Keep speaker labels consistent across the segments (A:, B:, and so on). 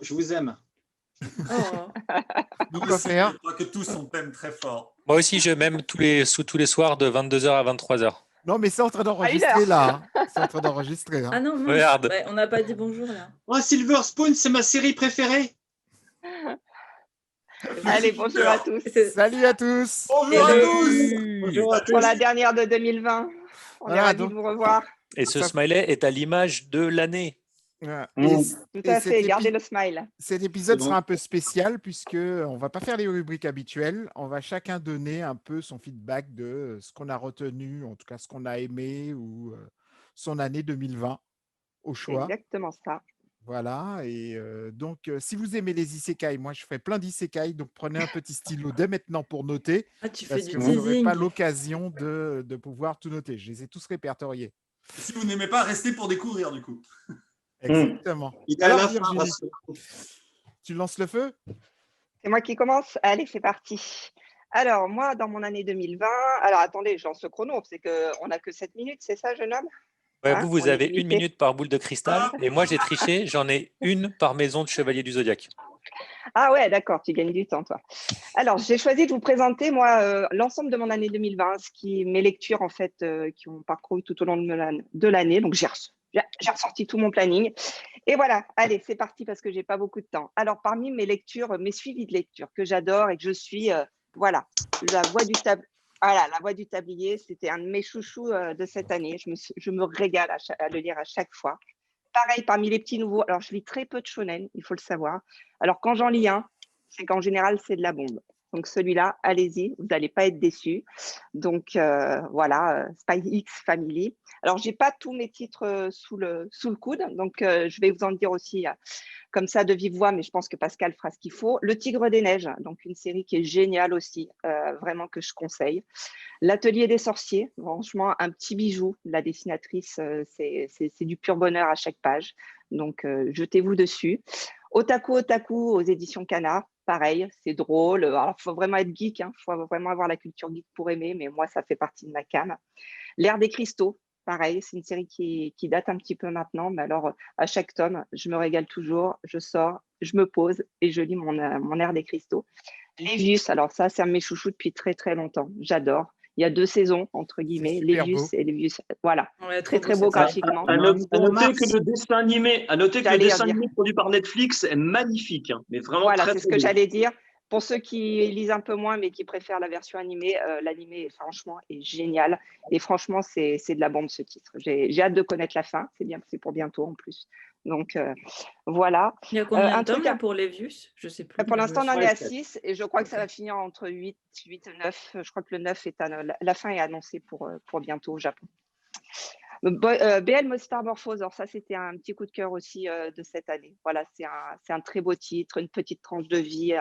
A: Je vous aime.
B: Oh.
C: Nous
D: Quoi
C: aussi,
D: faire
C: je crois que tous on t'aime très fort.
E: Moi aussi, je m'aime tous les soirs de 22h à 23h.
D: Non, mais c'est en train
F: À
D: d'enregistrer
F: 1
D: là. C'est en train d'enregistrer.
B: Ah non, mince.
E: Regarde.
B: Ouais, on n'a pas dit bonjour là.
A: Oh, Silver Spoon, c'est ma série préférée.
F: Allez, bonjour à tous.
D: Salut à tous.
C: Bonjour à tous.
A: Bonjour à
F: Pour
A: tous.
F: la dernière de 2020. On
D: Voilà,
F: est ravis
D: donc-
F: de vous revoir.
E: Et ce
D: Ça-
E: smiley est à l'image de l'année.
D: Ouais.
A: Mm.
D: Et,
F: Tout
D: et
F: à
D: cet
F: fait,
D: épi-
F: gardez le smile.
D: cet épisode
A: C'est bon.
D: sera un peu spécial puisque on va pas faire les rubriques habituelles. On va chacun donner un peu son feedback de ce qu'on a retenu, en tout cas ce qu'on a aimé ou son année 2020 au
F: C'est
D: choix.
F: exactement ça.
D: Voilà. Et donc, si vous aimez les isekai, moi je ferai plein d'isekai, donc prenez un petit stylo dès maintenant pour noter.
B: Ah, tu fais
D: Parce
B: du
D: que vous n'aurez
B: teasing.
D: pas l'occasion de pouvoir tout noter. Je les ai tous répertoriés.
C: Si vous n'aimez pas, restez pour découvrir du coup.
D: Exactement.
A: Il est à la
D: Alors,
A: fin,
D: Virginie,
A: parce
D: tu lances le feu?
F: C'est moi qui commence. Allez, c'est parti. Alors, moi, dans mon année 2020, alors attendez, je lance le chrono, c'est qu'on n'a que 7 minutes, c'est ça, jeune homme?
E: Ouais,
F: Hein,
E: vous
F: on est
E: avez
F: limité.
E: 1 minute par boule de cristal. Et moi, j'ai triché. J'en ai une par maison de chevalier du zodiaque.
F: Ah ouais, d'accord, tu gagnes du temps, toi. Alors, j'ai choisi de vous présenter, moi, l'ensemble de mon année 2020, mes lectures, en fait, qui ont parcouru tout au long de l'année. Donc, j'ai ressorti tout mon planning. Et voilà, allez, c'est parti parce que j'ai pas beaucoup de temps. Alors, parmi mes lectures, mes suivis de lecture que j'adore et que je suis, voilà, La Voix du Tablier, c'était un de mes chouchous de cette année. Je me régale à le lire à chaque fois. Pareil, parmi les petits nouveaux, alors je lis très peu de shonen, il faut le savoir. Alors quand j'en lis un, c'est qu'en général, c'est de la bombe. Donc celui-là, allez-y, vous n'allez pas être déçus. Donc voilà, Spy X Family. Alors, j'ai pas tous mes titres sous le coude, donc je vais vous en dire aussi comme ça de vive voix, mais je pense que Pascal fera ce qu'il faut. Le Tigre des Neiges, donc une série qui est géniale aussi, vraiment que je conseille. L'Atelier des Sorciers, franchement, un petit bijou. La dessinatrice, c'est du pur bonheur à chaque page. Donc, jetez-vous dessus. Otaku Otaku aux éditions Canard, pareil, c'est drôle. Alors, il faut vraiment être geek, il faut vraiment avoir la culture geek pour aimer, mais moi, ça fait partie de ma came. L'Ère des Cristaux, pareil, c'est une série qui date un petit peu maintenant, mais alors, à chaque tome, je me régale toujours, je sors, je me pose et je lis mon Ère des Cristaux. Lévius, alors ça, c'est un de mes chouchous depuis très, très longtemps. J'adore. Il y a 2 saisons, entre guillemets,
D: super
F: Lévius
D: beau.
F: et Lévius. Voilà,
B: Ouais,
F: très,
B: trop
F: très beau
B: cette série.
F: graphiquement.
G: À noter
A: Mars.
G: que le dessin animé,
F: J'allais dire.
G: produit par Netflix est magnifique, hein, mais vraiment
F: Voilà,
G: très,
F: c'est ce
G: très
F: que
G: beau.
F: j'allais dire. Pour ceux qui lisent un peu moins, mais qui préfèrent la version animée, l'animé, franchement, est génial. Et franchement, c'est de la bombe, ce titre. J'ai hâte de connaître la fin. C'est bien, c'est pour bientôt en plus. Donc, voilà.
B: Il y a combien
F: un
B: de tomes
F: truc
B: là,
F: à-
B: pour Lévius? Je sais plus.
F: Pour l'instant, on en est à
G: Ouais,
F: 6 et je crois que ça va finir entre 8 et 9. Je crois que le 9 la fin est annoncée pour bientôt au Japon. BL Metamorphose, alors ça, c'était un petit coup de cœur aussi de cette année. Voilà, c'est un très beau titre, une petite tranche de vie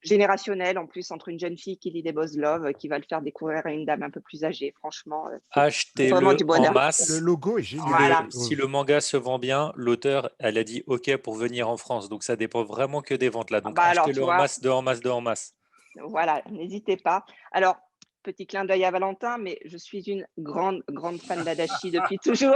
F: générationnelle, en plus, entre une jeune fille qui lit des boss love, qui va le faire découvrir à une dame un peu plus âgée. Franchement, c'est vraiment
E: Achetez-le
F: du
E: en
F: bonheur.
E: masse.
D: Le logo est génial.
F: Voilà.
E: Si le manga se vend bien, l'auteur, elle a dit OK pour venir en France. Donc, ça dépend vraiment que des ventes là. Donc,
F: Bah alors, tu
E: achetez-le en
F: vois,
E: masse, en masse.
F: voilà, n'hésitez pas. Alors, petit clin d'œil à Valentin, mais je suis une grande, grande fan d'Adachi depuis toujours.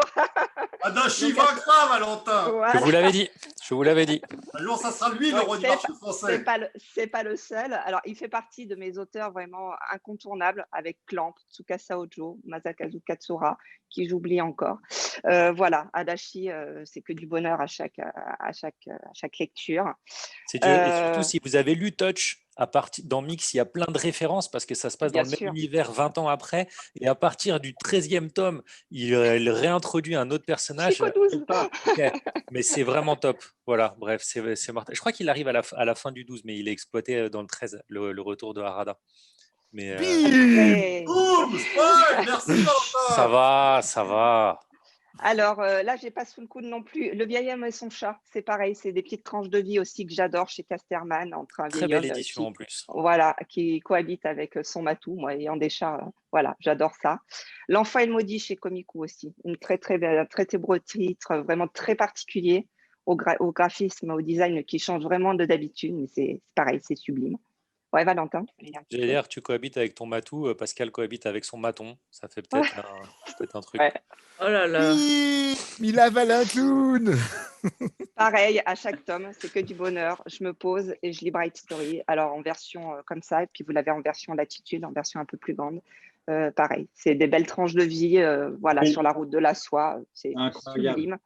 C: Adachi
F: Donc,
C: vaincra, Valentin.
E: Je
F: Voilà.
E: vous l'avais dit. Je vous l'avais dit.
C: Un jour, ça sera lui le
F: Donc,
C: roi du
F: c'est
C: marché
F: C'est
C: français.
F: pas le seul. Alors, il fait partie de mes auteurs vraiment incontournables avec Clamp, Tsukasa Ojo, Masakazu Katsura, qui j'oublie encore. Voilà, Adachi, c'est que du bonheur à chaque lecture.
E: C'est dur. Et surtout,
F: Euh,
E: si vous avez lu Touch, dans Mix, il y a plein de références parce que ça se passe dans
F: Bien
E: le même
F: sûr.
E: univers 20 ans après. Et à partir du 13e tome, il réintroduit un autre personnage.
F: Chico 12.
E: Ok. Mais c'est vraiment top. Voilà, bref, c'est mortel. Je crois qu'il arrive à la fin du 12, mais il est exploité dans le 13, le retour de Harada. Mais
F: Après,
C: Boum, spoil, merci Valentin.
E: ça va.
F: Alors là, j'ai pas sous le coude non plus. Le vieil homme et son chat, c'est pareil, c'est des petites tranches de vie aussi que j'adore chez Casterman, entre un
E: Très
F: vieil
E: belle
F: homme
E: édition en plus.
F: voilà, qui cohabite avec son matou, moi ayant des chats, voilà, j'adore ça. L'enfant et le maudit chez Komiku aussi, une très très belle, un très très beau titre, vraiment très particulier au graphisme, au design qui change vraiment de d'habitude, mais c'est pareil, c'est sublime. Ouais, Valentin.
E: J'allais dire, tu cohabites avec ton matou, Pascal cohabite avec son maton. Ça fait peut-être un truc.
F: Ouais.
B: Oh là là.
D: Oui, Mila Valentoun.
F: Pareil, à chaque tome, c'est que du bonheur. Je me pose et je lis Bright Story. Alors en version comme ça, et puis vous l'avez en version latitude, en version un peu plus grande. Pareil, c'est des belles tranches de vie, voilà,
A: Oui.
F: sur la route de la soie. C'est
A: Incroyable.
F: sublime.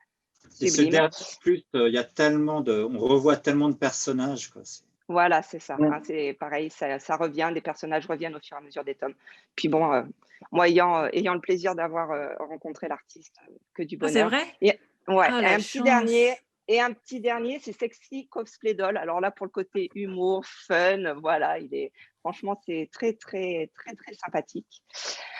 A: Et ce
F: Sublime.
A: dernier, en plus, il y a tellement on revoit tellement de personnages, quoi.
F: Voilà, c'est ça.
A: Ouais.
F: Hein, c'est pareil, ça revient, des personnages reviennent au fur et à mesure des tomes. Puis bon, moi, ayant le plaisir d'avoir rencontré l'artiste, que du
B: Ah, c'est
F: bonheur.
B: vrai?
F: Et, ouais,
B: Ah,
F: et
B: la
F: un petit
B: chance.
F: dernier. Et un petit dernier, c'est Sexy Cosplay Doll. Alors là, pour le côté humour, fun, voilà, franchement, c'est très, très, très, très sympathique.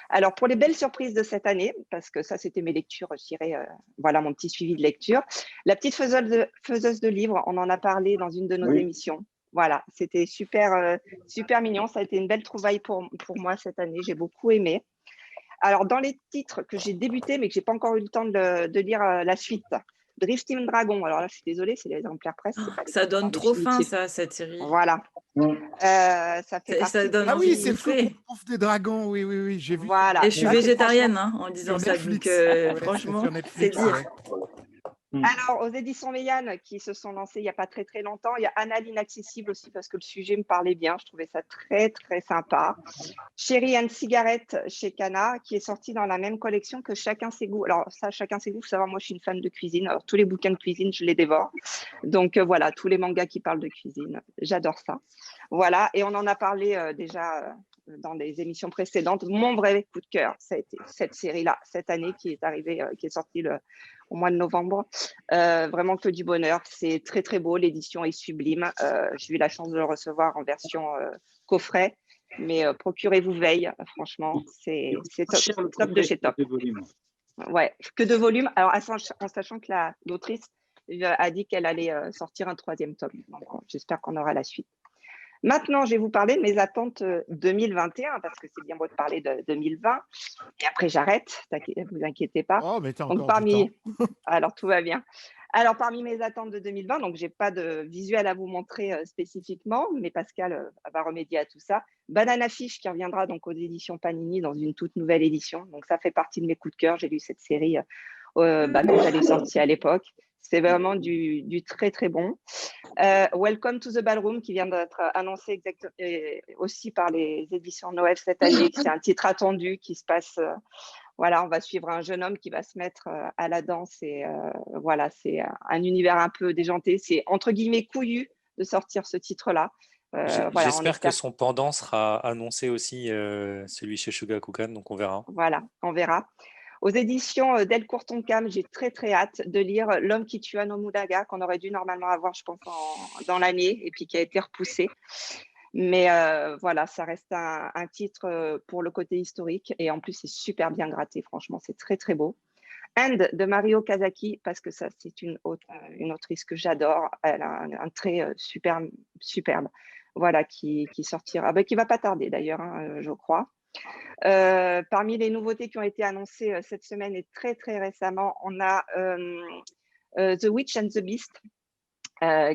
F: Alors, pour les belles surprises de cette année, parce que ça, c'était mes lectures, je dirais, voilà mon petit suivi de lecture. La petite faiseuse de livres, on en a parlé dans une de nos émissions. Voilà, c'était super, super mignon. Ça a été une belle trouvaille pour moi cette année. J'ai beaucoup aimé. Alors, dans les titres que j'ai débuté, mais que je n'ai pas encore eu le temps de lire la suite, Drifting Dragon. Alors là, je suis désolée, c'est les exemplaires presse. Pas
B: Ça donne trop faim,
F: définitifs.
B: ça, cette série.
F: Voilà. Ça fait partie.
B: Ça donne
D: Ah oui,
B: envie
D: c'est
B: de
D: le truc
B: bouffer.
D: où on bouffe des dragons. Oui, oui, oui, j'ai vu.
F: Voilà.
B: Et je suis
F: Ça, c'est
B: végétarienne en disant
D: Sur
B: ça,
D: Netflix.
B: donc
D: Ouais,
B: franchement,
D: sur Netflix,
B: c'est dire.
D: ouais.
F: Alors, aux éditions Méliane, qui se sont lancées il n'y a pas très, très longtemps, il y a Anna l'Inaccessible aussi, parce que le sujet me parlait bien. Je trouvais ça très, très sympa. Chérie and Cigarette chez Kana, qui est sorti dans la même collection que Chacun ses goûts. Alors, ça, Chacun ses goûts, il faut savoir, moi, je suis une fan de cuisine. Alors, tous les bouquins de cuisine, je les dévore. Donc, voilà, tous les mangas qui parlent de cuisine, j'adore ça. Voilà, et on en a parlé déjà dans des émissions précédentes. Mon vrai coup de cœur, ça a été cette série-là, cette année qui est arrivée, qui est sortie au mois de novembre. Vraiment que du bonheur. C'est très, très beau. L'édition est sublime. J'ai eu la chance de le recevoir en version coffret. Mais procurez-vous Veille. Franchement, c'est top de chez top. Ouais, que de volume. Alors, en sachant que l'autrice a dit qu'elle allait sortir un 3e tome. Donc, j'espère qu'on aura la suite. Maintenant, je vais vous parler de mes attentes 2021, parce que c'est bien beau de parler de 2020. Et après, j'arrête, vous inquiétez pas.
D: Oh, mais t'as
F: Donc,
D: encore du temps.
F: alors, tout va bien. Alors, parmi mes attentes de 2020, donc je n'ai pas de visuel à vous montrer spécifiquement, mais Pascal va remédier à tout ça. Banana Fish qui reviendra donc aux éditions Panini dans une toute nouvelle édition. Donc, ça fait partie de mes coups de cœur. J'ai lu cette série quand elle est sortie à l'époque. C'est vraiment du très, très bon. Welcome to the Ballroom qui vient d'être annoncé aussi par les éditions Noël cette année. C'est un titre attendu qui se passe. Voilà, on va suivre un jeune homme qui va se mettre à la danse et voilà, c'est un univers un peu déjanté. C'est entre guillemets couillu de sortir ce titre-là. Voilà,
E: J'espère que son pendant sera annoncé aussi, celui chez Shogakukan, donc on verra.
F: Voilà, on verra. Aux éditions Delcourt Tonkam, j'ai très, très hâte de lire L'homme qui tua Nobunaga, qu'on aurait dû normalement avoir, je pense, dans l'année, et puis qui a été repoussé. Mais voilà, ça reste un titre pour le côté historique, et en plus, c'est super bien gratté, franchement, c'est très, très beau. And de Mario Kazaki, parce que ça, c'est une autrice que j'adore. Elle a un trait superbe, voilà, qui sortira, qui ne va pas tarder d'ailleurs, hein, je crois. Parmi les nouveautés qui ont été annoncées cette semaine et très très récemment, on a The Witch and the Beast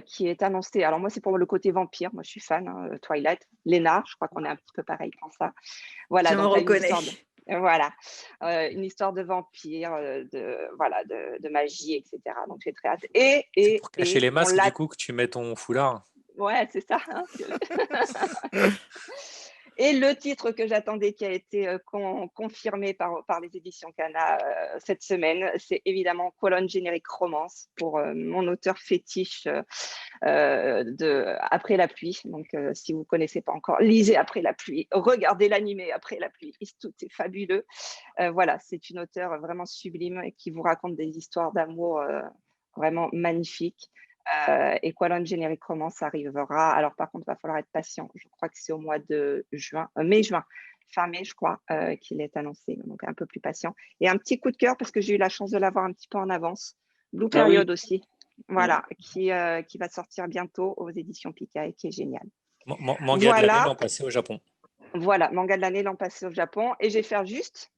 F: qui est annoncé. Alors moi c'est pour le côté vampire, moi je suis fan, Twilight. Léna, je crois qu'on est un petit peu pareil pour ça. Voilà,
B: je me reconnais.
F: Voilà, une histoire de vampire, de magie, etc. Donc j'ai très hâte.
E: C'est pour cacher les masques du coup que tu mets ton foulard.
F: Ouais, c'est ça. Hein. Et le titre que j'attendais qui a été confirmé par les éditions Kana cette semaine, c'est évidemment Colonne générique romance pour mon auteur fétiche Après la pluie. Donc, si vous ne connaissez pas encore, lisez Après la pluie, regardez l'animé Après la pluie, tout est fabuleux. Voilà, c'est une auteure vraiment sublime et qui vous raconte des histoires d'amour vraiment magnifiques. Et Colonne générique romance arrivera. Alors par contre, il va falloir être patient. Je crois que c'est au mois de juin, fin mai, je crois, qu'il est annoncé. Donc un peu plus patient. Et un petit coup de cœur parce que j'ai eu la chance de l'avoir un petit peu en avance. Blue Period aussi. Voilà, qui va sortir bientôt aux éditions Pika et qui est génial.
E: Manga de l'année l'an passé au Japon.
F: Voilà, manga de l'année l'an passé au Japon. Et je vais faire juste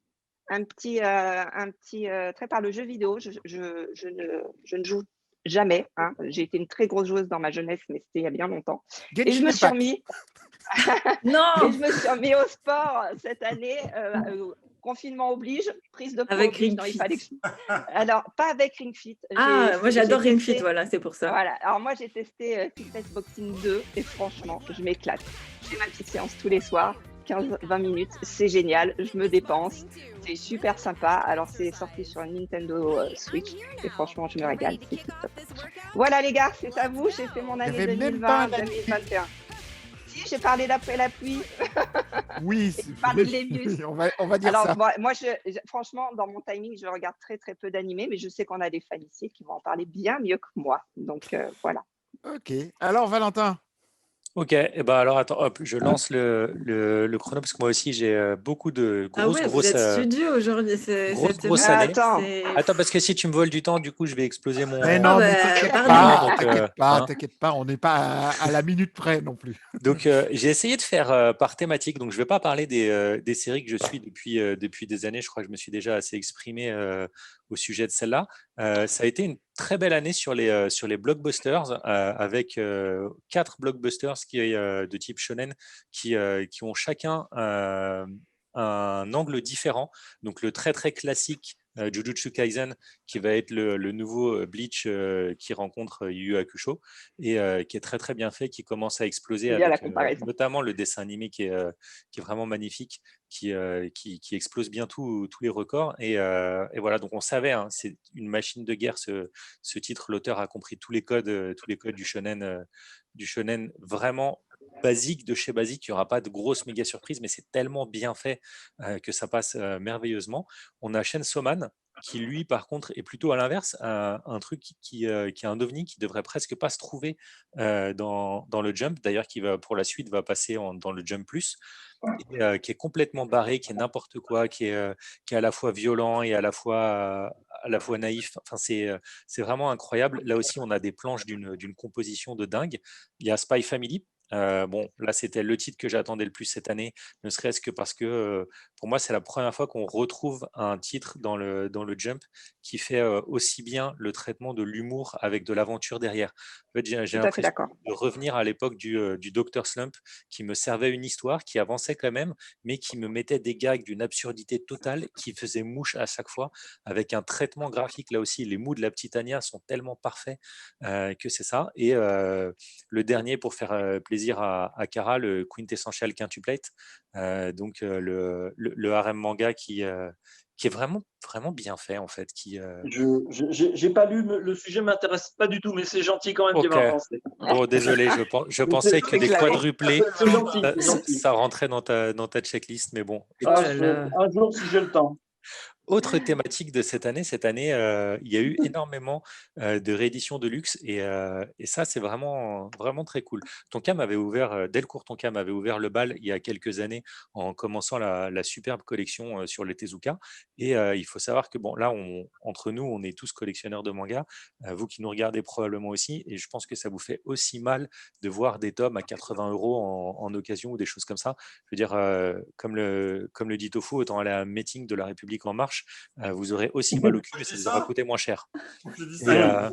F: un petit trait par le jeu vidéo. Je ne joue jamais. Hein. J'ai été une très grosse joueuse dans ma jeunesse, mais c'était il y a bien longtemps. Et je me suis remis. Et
B: Non,
F: je me suis remis au sport cette année. Confinement oblige, prise de poids
B: avec
F: oblige.
B: Ring
F: Non, il
B: Fit.
F: fallait que Alors, pas avec Ring Fit.
B: Ah, moi j'adore
F: j'ai
B: Ring Fit,
F: testé-
B: voilà, c'est pour ça.
F: Voilà. Alors moi, j'ai testé Fitness Boxing 2 et franchement, je m'éclate. J'ai ma petite séance tous les soirs, 15-20 minutes. C'est génial. Je me dépense. C'est super sympa. Alors, c'est sorti sur Nintendo Switch et franchement, je me régale. C'est tout top. Voilà les gars, c'est à vous. J'ai fait mon année
D: avait même pas
F: 2020,
D: un
F: 2021. Si, j'ai parlé d'après la pluie.
D: Oui,
F: parle de Lévius.
D: on va dire
F: Alors,
D: ça.
F: moi franchement, dans mon timing, je regarde très, très peu d'animés, mais je sais qu'on a des fans ici qui vont en parler bien mieux que moi. Donc, voilà.
D: Ok. Alors, Valentin,
E: Ok, et ben alors attends, hop, je lance le chrono parce que moi aussi j'ai beaucoup de
B: Ah ouais, vous êtes studio aujourd'hui.
E: grosse
B: semaine.
E: année.
F: Attends.
E: Attends, parce que si tu me voles du temps, du coup, je vais exploser mon.
D: mais non, mais
B: bah,
D: t'inquiète
B: pardon.
D: pas,
E: Donc, hein.
D: t'inquiète pas, on n'est pas à la minute près non plus.
E: Donc, j'ai essayé de faire par thématique. Donc, je ne vais pas parler des séries que je suis depuis des années. Je crois que je me suis déjà assez exprimé au sujet de celle-là. Ça a été une très belle année sur les blockbusters, avec 4 blockbusters de type shonen qui ont chacun un angle différent. Donc, le très, très classique Jujutsu Kaisen, qui va être le nouveau Bleach qui rencontre Yu Yu Hakusho et qui est très très bien fait, qui commence à exploser
F: J'aime bien la
E: avec
F: comparaison.
E: notamment le dessin animé qui est vraiment magnifique, qui explose bien tous les records. Et voilà, donc on savait, hein, c'est une machine de guerre ce titre. L'auteur a compris tous les codes du shonen vraiment basique de chez basique. Il n'y aura pas de grosses méga surprises, mais c'est tellement bien fait que ça passe merveilleusement. On a Chainsaw Man, qui lui, par contre, est plutôt à l'inverse, un truc qui est un ovni qui devrait presque pas se trouver dans le Jump, d'ailleurs, qui va pour la suite va passer dans le Jump Plus, et, qui est complètement barré, qui est n'importe quoi, qui est à la fois violent et à la fois naïf. Enfin, c'est vraiment incroyable. Là aussi, on a des planches d'une composition de dingue. Il y a Spy Family. Bon, là, c'était le titre que j'attendais le plus cette année, ne serait-ce que parce que pour moi, c'est la première fois qu'on retrouve un titre dans le Jump qui fait aussi bien le traitement de l'humour avec de l'aventure derrière. En fait, j'ai
F: Tout à fait
E: l'impression
F: d'accord.
E: de revenir à l'époque du Dr. Slump, qui me servait une histoire, qui avançait quand même, mais qui me mettait des gags d'une absurdité totale, qui faisait mouche à chaque fois, avec un traitement graphique. Là aussi, les mots de la petite Anya sont tellement parfaits que c'est ça. Et le dernier, pour faire plaisir à Kara, le Quintessential Quintuplate, donc le harem manga qui est vraiment, vraiment bien fait, en fait.
G: J'ai pas lu, le sujet m'intéresse pas du tout, mais c'est gentil quand même
E: Ok.
G: d'y avoir pensé.
E: Bon, désolé, je pensais que des
F: clair.
E: quadruplés,
G: C'est gentil, c'est gentil.
E: ça rentrait dans ta checklist, mais bon.
G: Ah,
B: là là.
G: un jour, si j'ai le temps.
E: Autre thématique de cette année, il y a eu énormément de rééditions de luxe, et ça, c'est vraiment, vraiment très cool. Tonka m'avait ouvert, Delcourt Tonka m'avait ouvert le bal il y a quelques années en commençant la superbe collection sur les Tezuka. Et il faut savoir que, bon, là, entre nous, on est tous collectionneurs de mangas, vous qui nous regardez probablement aussi, et je pense que ça vous fait aussi mal de voir des tomes à 80 € en occasion ou des choses comme ça. Je veux dire, comme le dit Tofu, autant aller à un meeting de La République En Marche, vous aurez aussi mal au cul, mais ça vous aura coûté moins cher.
C: Je dis
E: Et,
C: ça.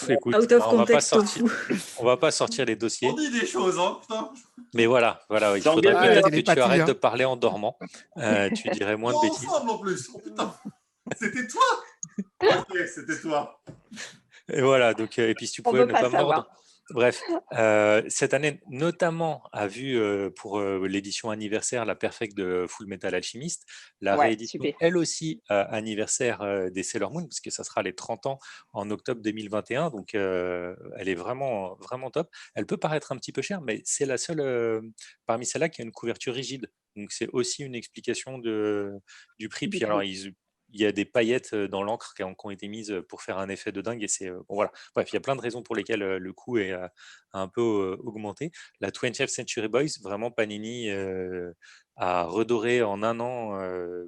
E: écoute,
B: Out of
E: on va pas
B: context,
E: sortir,
B: Tofu.
E: on va pas sortir les dossiers,
C: On dit des choses, hein, putain.
E: mais voilà, il
G: C'est
E: faudrait
G: engagé,
E: peut-être
G: hein.
E: que tu
D: Télépathie,
E: arrêtes
D: hein.
E: de parler en dormant. Tu dirais moins de
C: Toi
E: bêtises.
C: ensemble en plus. Oh putain. C'était toi. Ok, c'était toi.
E: Et voilà, donc, et puis si tu
F: On
E: pouvais
F: veut
E: ne
F: pas
E: pas
F: savoir.
E: mordre. Bref, cette année, notamment, a vu pour l'édition anniversaire La Perfect de Full Metal Alchemist, la
F: Ouais,
E: réédition,
F: super.
E: elle aussi, anniversaire des Sailor Moon, parce que ça sera les 30 ans en octobre 2021, donc elle est vraiment, vraiment top. Elle peut paraître un petit peu chère, mais c'est la seule parmi celles-là qui a une couverture rigide, donc c'est aussi une explication du prix.
F: Du
E: Puis alors,
F: prix.
E: il y a des paillettes dans l'encre qui ont été mises pour faire un effet de dingue, et c'est bon, voilà. Bref, il y a plein de raisons pour lesquelles le coût a un peu augmenté. La 20th Century Boys, vraiment Panini a redoré en un an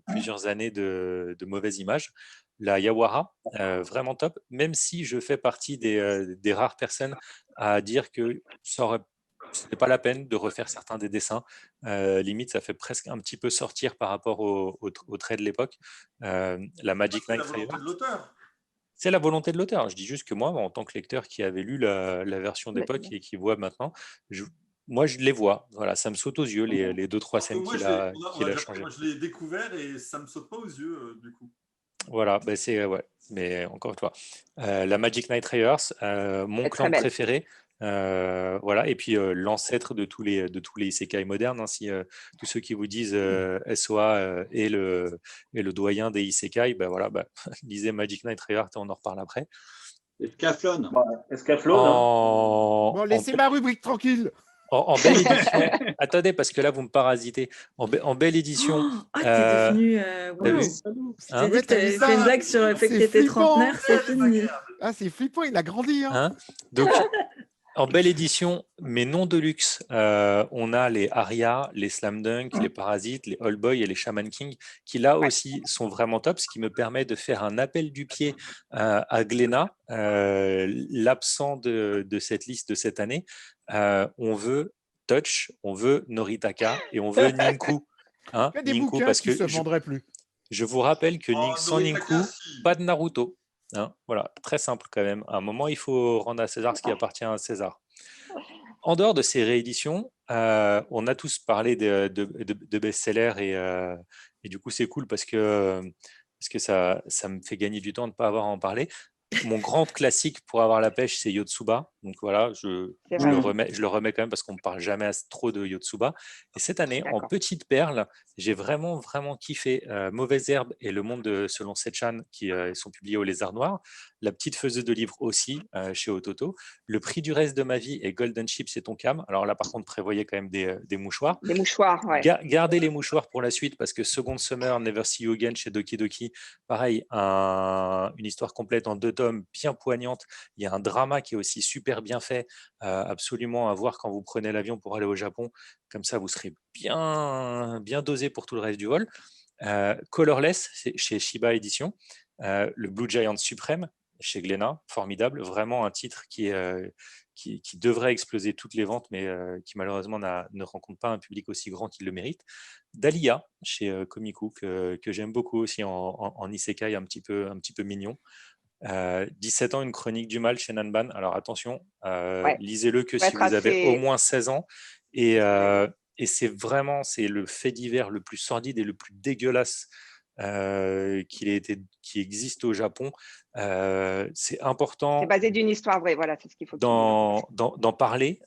E: plusieurs années de mauvaises images. La Yawara, vraiment top, même si je fais partie des rares personnes à dire que c'était pas la peine de refaire certains des dessins. Limite, ça fait presque un petit peu sortir par rapport au trait de l'époque. La Magic
C: C'est la
E: Knight
C: volonté de l'auteur.
E: c'est la volonté de l'auteur. Je dis juste que moi, en tant que lecteur qui avait lu la version d'époque et qui voit maintenant, moi, je les vois. Voilà, ça me saute aux yeux, les 2-3
C: Parce que
E: scènes
C: moi,
E: qu'il a,
C: on
E: qu'il
C: a
E: a
C: déjà pris,
E: changées.
C: moi, je l'ai découvert et ça me saute pas aux yeux, du coup.
E: Voilà, ben c'est ouais. Mais encore une fois, la Magic Knight Raiders, mon
F: Elle est très
E: clan
F: belle.
E: préféré, voilà. Et puis l'ancêtre de tous les isekai modernes. Hein, si tous ceux qui vous disent SOA et le doyen des isekai, ben voilà, ben, lisez Magic Knight Raiders et on en reparle après.
A: Et Scaflon.
G: Escaflowne, hein.
D: Bon, laissez ma rubrique tranquille.
E: En belle édition. Attendez, parce que là vous me parasitez. En belle édition.
B: Ah, t'es devenu.
E: T'as vu?
B: Wow. Je t'ai
E: Hein
B: dit
D: Ouais,
B: que
D: t'as vu
B: t'avais fait une
D: ça?
B: blague sur le fait que
D: C'est
B: t'étais
D: flippant.
B: trentenaire, c'est fini.
D: Ah, c'est flippant, il a grandi. Hein.
E: Hein? Donc, en belle édition, mais non de luxe, on a les Aria, les Slam Dunk, les Parasites, les All Boy et les Shaman King, qui là aussi sont vraiment top, ce qui me permet de faire un appel du pied à Glénat, l'absent de cette liste de cette année. On veut Touch, on veut Noritaka et on veut Ninku. Hein,
D: Il y a des
E: Ninku,
D: bouquins
E: parce
D: qui
E: que
D: se vendraient plus.
E: je vous rappelle que
C: Oh,
E: sans
C: Noritaka,
E: Ninku,
C: si.
E: pas de Naruto. Hein, voilà, très simple quand même. À un moment, il faut rendre à César ce qui appartient à César. En dehors de ces rééditions, on a tous parlé de best-sellers et du coup, c'est cool parce que ça me fait gagner du temps de ne pas avoir à en parler. Mon grand classique pour avoir la pêche, c'est Yotsuba. Donc voilà,
F: C'est
E: je
F: vrai,
E: le remets quand même parce qu'on ne parle jamais trop de Yotsuba. Et cette
F: je suis
E: année, en
F: d'accord.
E: petite perle, j'ai vraiment, vraiment kiffé Mauvaise Herbe et Le Monde selon Setchan qui sont publiés au Lézard Noir. La Petite Faiseuse de Livres aussi chez Ototo. Le Prix du Reste de ma vie et Golden Chips et Tonkam. Alors là, par contre, prévoyez quand même des mouchoirs.
F: Des mouchoirs, ouais.
E: Gardez les mouchoirs pour la suite parce que Second Summer, Never See You Again chez Doki Doki, pareil, une histoire complète en 2 tomes, bien poignante. Il y a un drama qui est aussi super bien fait, absolument à voir quand vous prenez l'avion pour aller au Japon. Comme ça, vous serez bien, bien dosé pour tout le reste du vol. Colorless, c'est chez Shiba Edition. Le Blue Giant Suprême chez Glénat, formidable. Vraiment un titre qui devrait exploser toutes les ventes, mais qui malheureusement ne rencontre pas un public aussi grand qu'il le mérite. Dahlia chez Komiku, que j'aime beaucoup aussi en isekai un petit peu mignon. 17 ans, une chronique du mal chez Nanban. Alors attention,
F: Ouais.
E: lisez-le que
F: Faut
E: si
F: être
E: vous avez au
F: assez.
E: moins 16 ans. Et c'est vraiment c'est le fait divers le plus sordide et le plus dégueulasse qui existe au Japon. C'est
F: C'est
E: important
F: basé d'une histoire vraie, voilà, c'est ce qu'il faut qu'il dise.
E: d'en parler.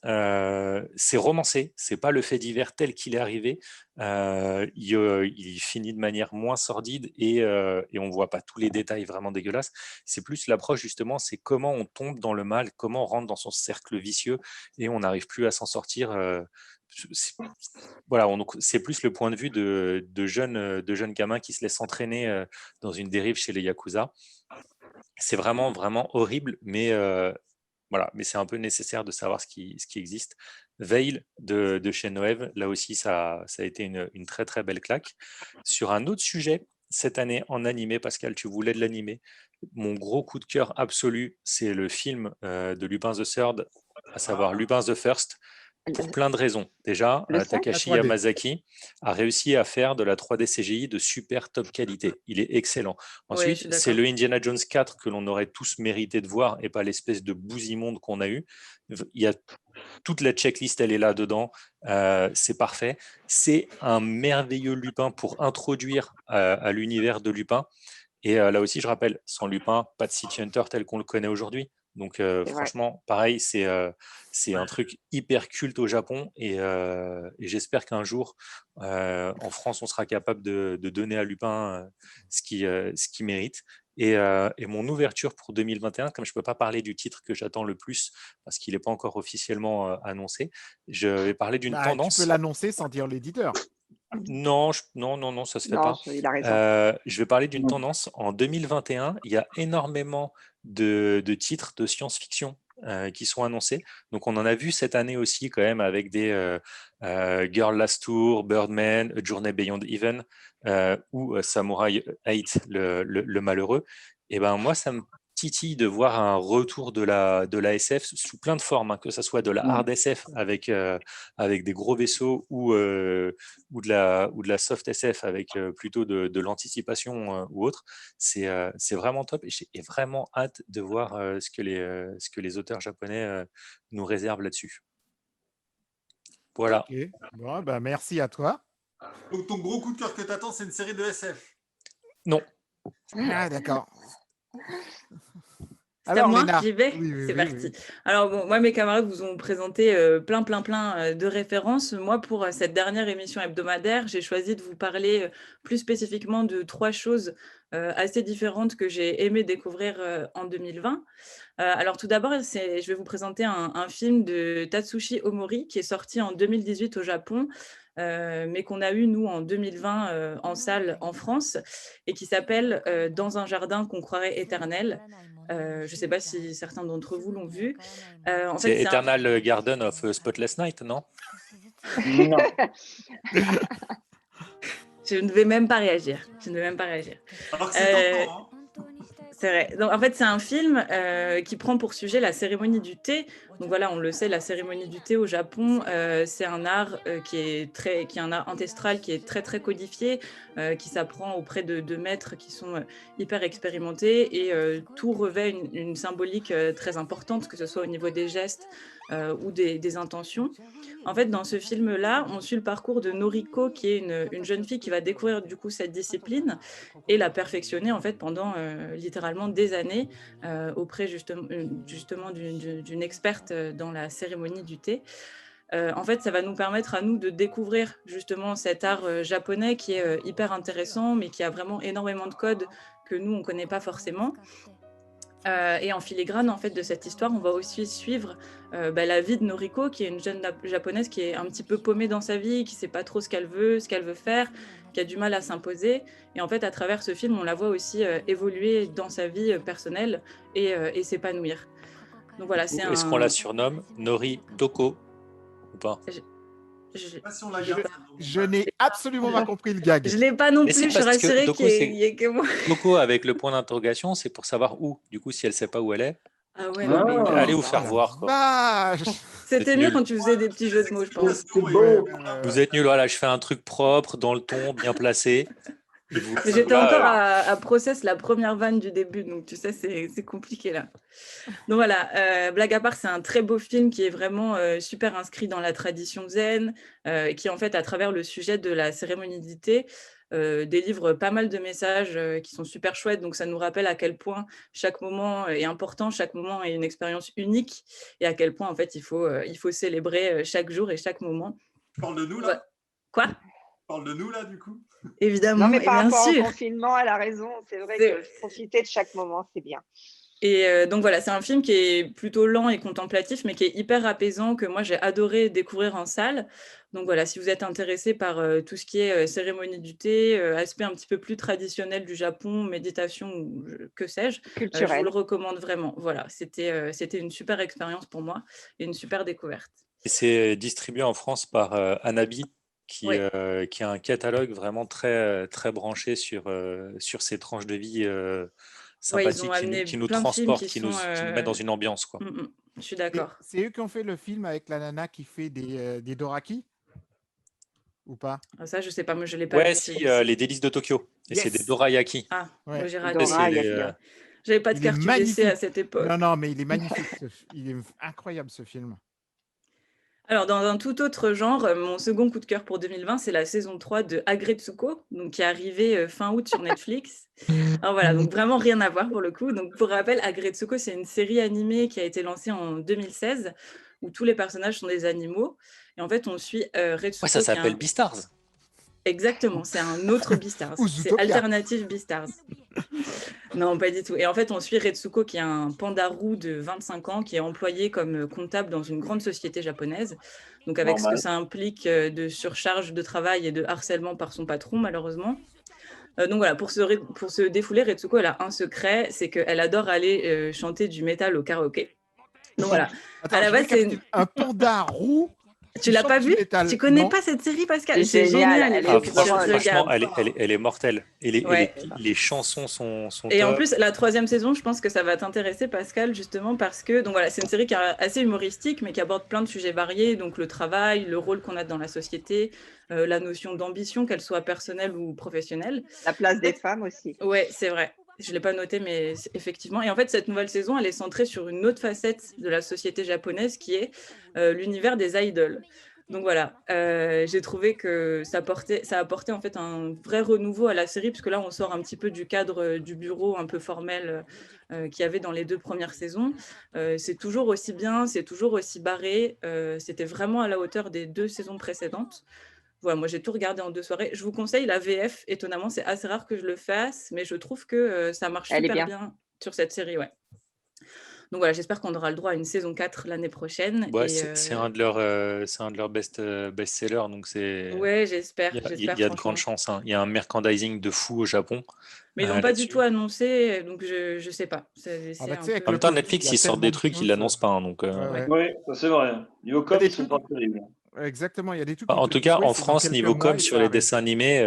E: C'est romancé, c'est pas le fait divers tel qu'il est arrivé. Il finit de manière moins sordide et on voit pas tous les détails vraiment dégueulasses. C'est plus l'approche justement, c'est comment on tombe dans le mal, comment on rentre dans son cercle vicieux et on n'arrive plus à s'en sortir. Voilà, c'est plus le point de vue de jeunes gamins qui se laissent entraîner dans une dérive chez les Yakuza. C'est vraiment, vraiment horrible, mais voilà, mais c'est un peu nécessaire de savoir ce qui existe. Veil de chez Noël, là aussi, ça a été une très, très belle claque. Sur un autre sujet, cette année en animé, Pascal, tu voulais de l'animé. Mon gros coup de cœur absolu, c'est le film de Lupin the Third, à savoir Lupin the First, pour plein de raisons. Déjà,
F: Le 5.
E: Takashi
D: La 3D.
E: Yamazaki a réussi à faire de la 3D CGI de super top qualité. Il est excellent.
B: Oui, je suis
E: Ensuite, c'est
B: d'accord.
E: le Indiana Jones 4 que l'on aurait tous mérité de voir et pas l'espèce de bouse-immonde qu'on a eu. Il y a toute la checklist, elle est là dedans. C'est parfait. C'est un merveilleux Lupin pour introduire à l'univers de Lupin. Et là aussi, je rappelle, sans Lupin, pas de City Hunter tel qu'on le connaît aujourd'hui. Donc
F: C'est vrai.
E: franchement, pareil, c'est un truc hyper culte au Japon et j'espère qu'un jour, en France, on sera capable de donner à Lupin ce qu'il mérite. Et mon ouverture pour 2021, comme je ne peux pas parler du titre que j'attends le plus parce qu'il n'est pas encore officiellement annoncé, je vais parler d'une
D: Bah, tu
E: tendance.
D: peux l'annoncer sans dire l'éditeur.
E: Non, non, ça se fait
F: Non,
E: pas.
F: il a raison.
E: Je vais parler d'une tendance. En 2021, il y a énormément de titres de science-fiction qui sont annoncés. Donc, on en a vu cette année aussi quand même avec des Girl Last Tour, Birdman, A Journey Beyond Even ou Samurai 8, le malheureux. Et ben moi, ça me titille de voir un retour de la SF sous plein de formes, hein, que ce soit de la hard SF avec des gros vaisseaux ou de la soft SF avec plutôt de l'anticipation ou autre. C'est vraiment top et j'ai vraiment hâte de voir ce que les auteurs japonais nous réservent là-dessus. Voilà.
D: Ok. Bon, bah, merci à toi.
C: Donc ton gros coup de cœur que t'attends, c'est une série de SF.
E: Non.
D: Ah, d'accord.
B: C'est à
D: Alors,
B: moi,
D: Léna.
B: j'y vais.
D: Oui, oui,
B: C'est
D: oui,
B: parti.
D: oui.
B: Alors, bon, moi, mes camarades vous ont présenté plein de références. Moi, pour cette dernière émission hebdomadaire, j'ai choisi de vous parler plus spécifiquement de 3 choses assez différentes que j'ai aimé découvrir en 2020. Alors, tout d'abord, je vais vous présenter un film de Tatsushi Omori qui est sorti en 2018 au Japon, mais qu'on a eu, nous, en 2020 en salle en France, et qui s'appelle Dans un jardin qu'on croirait éternel. Je ne sais pas si certains d'entre vous l'ont vu. En
E: C'est
B: fait, c'est un...
E: Eternal Garden of Spotless Night, non?
G: Non.
B: Je ne vais même pas réagir. Je ne vais même pas réagir.
C: Alors que c'est tentant, hein.
B: C'est vrai. Donc, en fait, c'est un film qui prend pour sujet la cérémonie du thé. Donc voilà, on le sait, la cérémonie du thé au Japon, c'est un art qui est un art ancestral qui est très très codifié, qui s'apprend auprès de maîtres qui sont hyper expérimentés, et tout revêt une symbolique très importante, que ce soit au niveau des gestes ou des intentions. En fait, dans ce film-là, on suit le parcours de Noriko, qui est une jeune fille qui va découvrir du coup cette discipline et la perfectionner en fait pendant littéralement des années auprès justement d'une experte dans la cérémonie du thé. En fait, ça va nous permettre à nous de découvrir justement cet art japonais qui est hyper intéressant, mais qui a vraiment énormément de codes que nous, on ne connaît pas forcément. Et en filigrane en fait de cette histoire, on va aussi suivre la vie de Noriko, qui est une jeune japonaise qui est un petit peu paumée dans sa vie, qui ne sait pas trop ce qu'elle veut faire, qui a du mal à s'imposer. Et en fait, à travers ce film, on la voit aussi évoluer dans sa vie personnelle et s'épanouir. Donc voilà, c'est
E: Est-ce qu'on la surnomme Nori Toko ou pas?
C: Je sais pas si on la garde.
D: Je n'ai absolument pas compris le gag.
B: Je ne l'ai pas non
E: Mais
B: plus,
E: c'est
B: je suis
E: parce que
B: rassurée
E: Doko,
B: qu'il y ait que moi.
E: Toko avec le point d'interrogation, c'est pour savoir où. Du coup, si elle sait pas où elle est,
B: Ah ouais, non, mais
E: allez vous
D: Oh
E: faire
D: la
E: voir, quoi.
D: vache.
B: c'était
E: C'est
B: mieux
E: nul.
B: quand tu faisais des petits jeux de mots, je pense.
G: C'est beau.
E: Vous êtes nuls, voilà, je fais un truc propre, dans le ton, bien placé. Et vous,
B: Mais j'étais
E: là,
B: encore à process la première vanne du début, donc tu sais, c'est compliqué là. Donc voilà, blague à part, c'est un très beau film qui est vraiment super inscrit dans la tradition zen, qui en fait, à travers le sujet de la cérémonie du thé, délivre pas mal de messages qui sont super chouettes. Donc ça nous rappelle à quel point chaque moment est important, chaque moment est une expérience unique, et à quel point en fait il faut célébrer chaque jour et chaque moment.
C: Tu parles de nous, là?
B: Ouais. Quoi?
C: Tu parles de nous, là, du coup?
B: Évidemment,
F: Non, mais
B: et
F: par
B: bien
F: rapport au
B: sûr.
F: confinement, elle a raison. C'est vrai
B: C'est-
F: que profiter de chaque moment, c'est bien.
B: Et donc voilà, c'est un film qui est plutôt lent et contemplatif, mais qui est hyper apaisant, que moi j'ai adoré découvrir en salle. Donc voilà, si vous êtes intéressé par tout ce qui est cérémonie du thé, aspect un petit peu plus traditionnel du Japon, méditation ou que sais-je, je vous
F: Culturel.
B: le recommande vraiment. Voilà, c'était une super expérience pour moi et une super découverte.
E: et c'est distribué en France par Anabi, qui
B: Oui.
E: a un catalogue vraiment très, très branché sur ces tranches de vie
B: Ouais, ils ont
E: sympathiques
B: amené
E: qui nous
B: plein de films
E: transportent,
B: qui
E: qui nous mettent dans une ambiance, quoi.
B: Je suis
D: Et
B: d'accord.
D: c'est eux qui ont fait le film avec la nana qui fait des doraki ou pas?
B: Ah, ça, je sais pas, moi je l'ai pas
E: Ouais,
B: vu.
E: si, les délices de Tokyo. Et c'est des
D: Yes.
E: dorayaki.
B: Ah,
D: Ouais.
B: moi j'ai
E: Et
B: raté.
E: c'est
F: Dora,
E: les,
F: Yaki.
B: J'avais pas de
D: Il est
B: carte UGC à
D: magnifique.
B: cette époque.
D: Non, mais il est magnifique. Il est incroyable ce film.
B: Alors, dans un tout autre genre, mon second coup de cœur pour 2020, c'est la saison 3 de Agretsuko, donc qui est arrivée fin août sur Netflix. Alors voilà, donc vraiment rien à voir pour le coup. Donc pour rappel, Agretsuko, c'est une série animée qui a été lancée en 2016, où tous les personnages sont des animaux. Et en fait, on suit Retsuko,
E: Ouais, ça
B: qui est
E: s'appelle
B: un...
E: Beastars.
B: Exactement, c'est un autre Beastars.
D: Ou
B: C'est
D: Zootopia.
B: Alternative Beastars. Non, pas du tout. Et en fait, on suit Retsuko, qui est un panda roux de 25 ans, qui est employé comme comptable dans une grande société japonaise. Donc avec ce que
G: Normal.
B: ça implique de surcharge de travail et de harcèlement par son patron, malheureusement. Donc voilà, pour se défouler, Retsuko, elle a un secret, c'est qu'elle adore aller chanter du métal au karaoké. Donc voilà,
D: Attends,
B: à la
D: je
B: base, c'est
D: récapitule. Un panda roux.
B: Tu l'as pas vu? Tu connais
D: Non.
B: pas cette série, Pascal?
F: C'est
B: C'est
F: génial,
B: génial,
F: elle
B: il
F: est
B: faut
E: Ah,
B: que tu
F: drôle.
E: franchement,
B: regardes.
E: elle est mortelle. Et
B: Ouais.
E: les chansons sont
B: Et en
E: top.
B: plus, la troisième saison, je pense que ça va t'intéresser, Pascal, justement parce que donc voilà, c'est une série qui est assez humoristique, mais qui aborde plein de sujets variés, donc le travail, le rôle qu'on a dans la société, la notion d'ambition, qu'elle soit personnelle ou professionnelle.
F: La place des femmes aussi.
B: Ouais, c'est vrai. Je ne l'ai pas noté, mais effectivement. Et en fait, cette nouvelle saison, elle est centrée sur une autre facette de la société japonaise qui est l'univers des idoles. Donc voilà, j'ai trouvé que ça apportait en fait un vrai renouveau à la série, puisque là, on sort un petit peu du cadre du bureau un peu formel qu'il y avait dans les 2 premières saisons. C'est toujours aussi bien, c'est toujours aussi barré. C'était vraiment à la hauteur des 2 saisons précédentes. Voilà, moi, j'ai tout regardé en 2 soirées. Je vous conseille la VF. Étonnamment, c'est assez rare que je le fasse, mais je trouve que ça marche
F: Elle est
B: super
F: bien.
B: bien sur cette série, ouais. Donc voilà, j'espère qu'on aura le droit à une saison 4 l'année prochaine.
E: Ouais,
B: Et
E: c'est un de leurs best-sellers, donc
B: ouais, j'espère,
E: il y a de
B: franchement.
E: grandes chances, hein. Il y a un merchandising de fou au Japon
B: Mais ils l'ont pas du
E: là-dessus.
B: tout annoncé, donc je sais pas. C'est
D: Ah bah,
B: un
D: tu sais, avec
B: peu...
E: En
D: le
E: même temps,
D: Covid, il
E: Netflix,
D: y a
E: ils sortent
D: tellement
E: des
D: de
E: trucs, ils
D: choses.
E: l'annoncent pas, hein, donc
D: Ouais,
B: Ouais.
D: ouais.
G: Oui, ça, c'est vrai. Niveau
D: Il y a
G: com,
D: des
G: ils sont
D: trucs.
G: pas terribles.
D: Exactement, il y a des trucs où
E: en
D: tu
E: tout
D: te dis,
E: cas,
D: oui,
E: en
D: c'est dans
E: France,
D: quelques
E: niveau
D: mois
E: com
D: et
E: sur
D: ça
E: les
D: arrive.
E: dessins animés,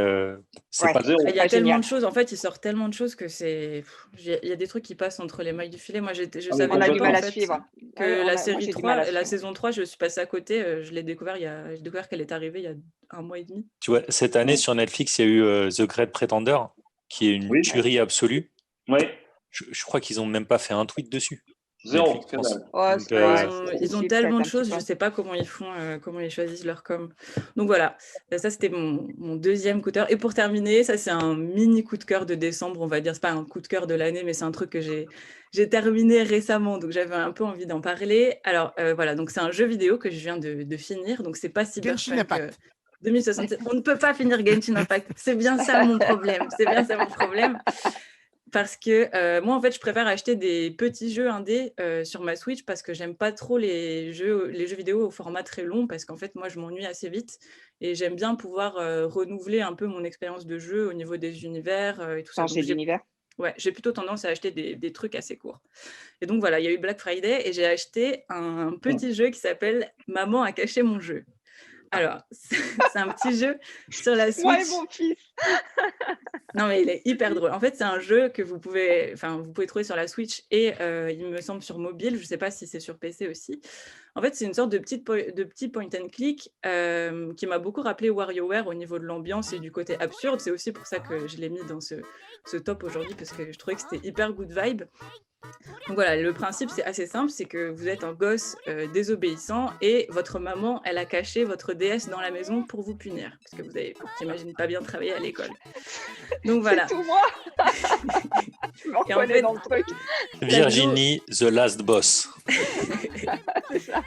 E: c'est
F: Ouais.
E: pas
G: Zéro.
B: Il y a
F: Pas
B: tellement
F: génial.
B: de choses, en fait, ils sortent tellement de choses que c'est... Il y a des trucs qui passent entre les mailles du filet. Moi, je
G: Ah, mais
B: savais
F: On a
B: même
F: du
B: pas,
G: complètement.
F: mal
B: en
F: à
B: fait,
F: suivre.
B: que
F: Ouais,
B: la
F: moi,
B: série
F: j'ai du mal
B: 3,
F: à
B: la
F: suivre.
B: saison 3, je suis passée à côté. Je l'ai découvert j'ai découvert qu'elle est arrivée il y a 1 mois et demi.
E: Tu vois, cette année sur Netflix, il y a eu The Great Pretender, qui est une
G: Oui.
E: tuerie absolue.
G: Oui,
E: Je crois qu'ils ont même pas fait un tweet dessus.
G: zéro.
E: Netflix
G: Que
E: France.
G: dalle.
F: Ouais,
E: Donc,
B: Ils ont
F: suivent
B: tellement
F: peut-être
B: de
F: un petit
B: choses, je
F: peu.
B: sais pas comment ils font, comment ils choisissent leur com. Donc voilà, ça c'était mon deuxième coup de cœur. Et pour terminer, ça c'est un mini coup de cœur de décembre, on va dire. C'est pas un coup de cœur de l'année, mais c'est un truc que j'ai terminé récemment, donc j'avais un peu envie d'en parler. Alors voilà, donc c'est un jeu vidéo que je viens de finir, donc c'est pas
D: Genshin
B: Cyberpunk
D: Impact.
B: 2067. On ne peut pas finir Genshin Impact. C'est bien ça mon problème. C'est bien ça mon problème. Parce que moi, en fait, je préfère acheter des petits jeux indés sur ma Switch parce que j'aime pas trop les jeux vidéo au format très long parce qu'en fait, moi, je m'ennuie assez vite et j'aime bien pouvoir renouveler un peu mon expérience de jeu au niveau des univers et tout ça.
F: Changer
B: Donc,
F: d'univers.
B: j'ai plutôt tendance à acheter des trucs assez courts. Et donc, voilà, il y a eu Black Friday et j'ai acheté un petit jeu qui s'appelle Maman a caché mon jeu. Alors, c'est un petit jeu sur la Switch.
F: Moi et mon fils.
B: Non, mais il est hyper drôle. En fait, c'est un jeu que vous pouvez trouver sur la Switch et il me semble sur mobile. Je ne sais pas si c'est sur PC aussi. En fait, c'est une sorte de petit point and click qui m'a beaucoup rappelé WarioWare au niveau de l'ambiance et du côté absurde. C'est aussi pour ça que je l'ai mis dans ce top aujourd'hui parce que je trouvais que c'était hyper good vibe. Donc voilà, le principe c'est assez simple, c'est que vous êtes un gosse désobéissant et votre maman, elle a caché votre DS dans la maison pour vous punir, parce que vous avez, j'imagine, pas bien travaillé à l'école. Donc voilà.
F: C'est tout moi. Je me
B: Et en
F: reconnais
B: fait,
F: dans le truc.
E: Virginie, The Last Boss.
F: C'est ça.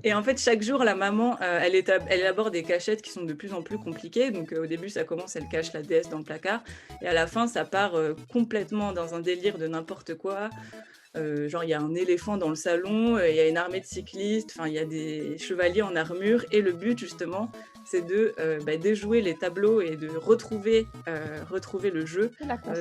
B: Et en fait, chaque jour, la maman, elle élabore des cachettes qui sont de plus en plus compliquées. Donc au début, ça commence, elle cache la DS dans le placard. Et à la fin, ça part complètement dans un délire de n'importe quoi. Genre, il y a un éléphant dans le salon, il y a une armée de cyclistes, il y a des chevaliers en armure. Et le but, justement, c'est de déjouer les tableaux et de retrouver le jeu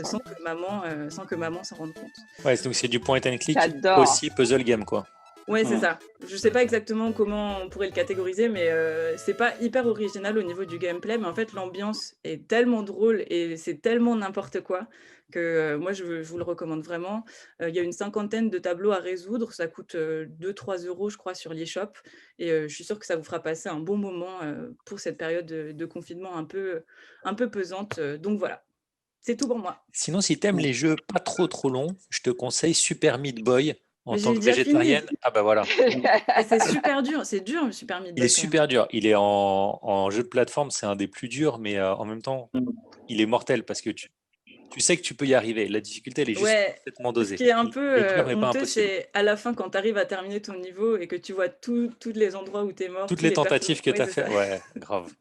B: sans que maman s'en rende compte.
E: Ouais, donc c'est du point and click,
F: J'adore.
E: aussi puzzle game, quoi.
B: Ouais, c'est ça. Je sais pas exactement comment on pourrait le catégoriser, mais c'est pas hyper original au niveau du gameplay, mais en fait, l'ambiance est tellement drôle et c'est tellement n'importe quoi que moi, je vous le recommande vraiment. Il y a une 50aine de tableaux à résoudre, ça coûte 2-3 euros, je crois, sur l'eShop, et je suis sûre que ça vous fera passer un bon moment pour cette période de confinement un peu pesante. Donc voilà, c'est tout pour moi.
E: Sinon, si t'aimes les jeux pas trop longs, je te conseille Super Meat Boy en
B: Mais
E: tant
B: j'ai
E: que
B: déjà
E: végétarienne.
B: fini.
E: Ah bah voilà.
B: Et c'est super dur, Super Meat
E: Il
B: Boy,
E: est
B: quand même.
E: super dur. Il est en jeu de plateforme, c'est un des plus durs, mais en même temps, il est mortel parce que tu sais que tu peux y arriver. La difficulté, elle est juste
B: Ouais,
E: parfaitement
B: ce
E: dosée.
B: qui est un peu
E: Le dur n'est pas
B: honteux,
E: impossible.
B: c'est à la fin quand tu arrives à terminer ton niveau et que tu vois tous les endroits où tu es mort,
E: Toutes
B: tous
E: les
B: les persos.
E: tentatives que
B: Ouais,
E: tu as
B: c'est
E: fait,
B: ça.
E: ouais, grave.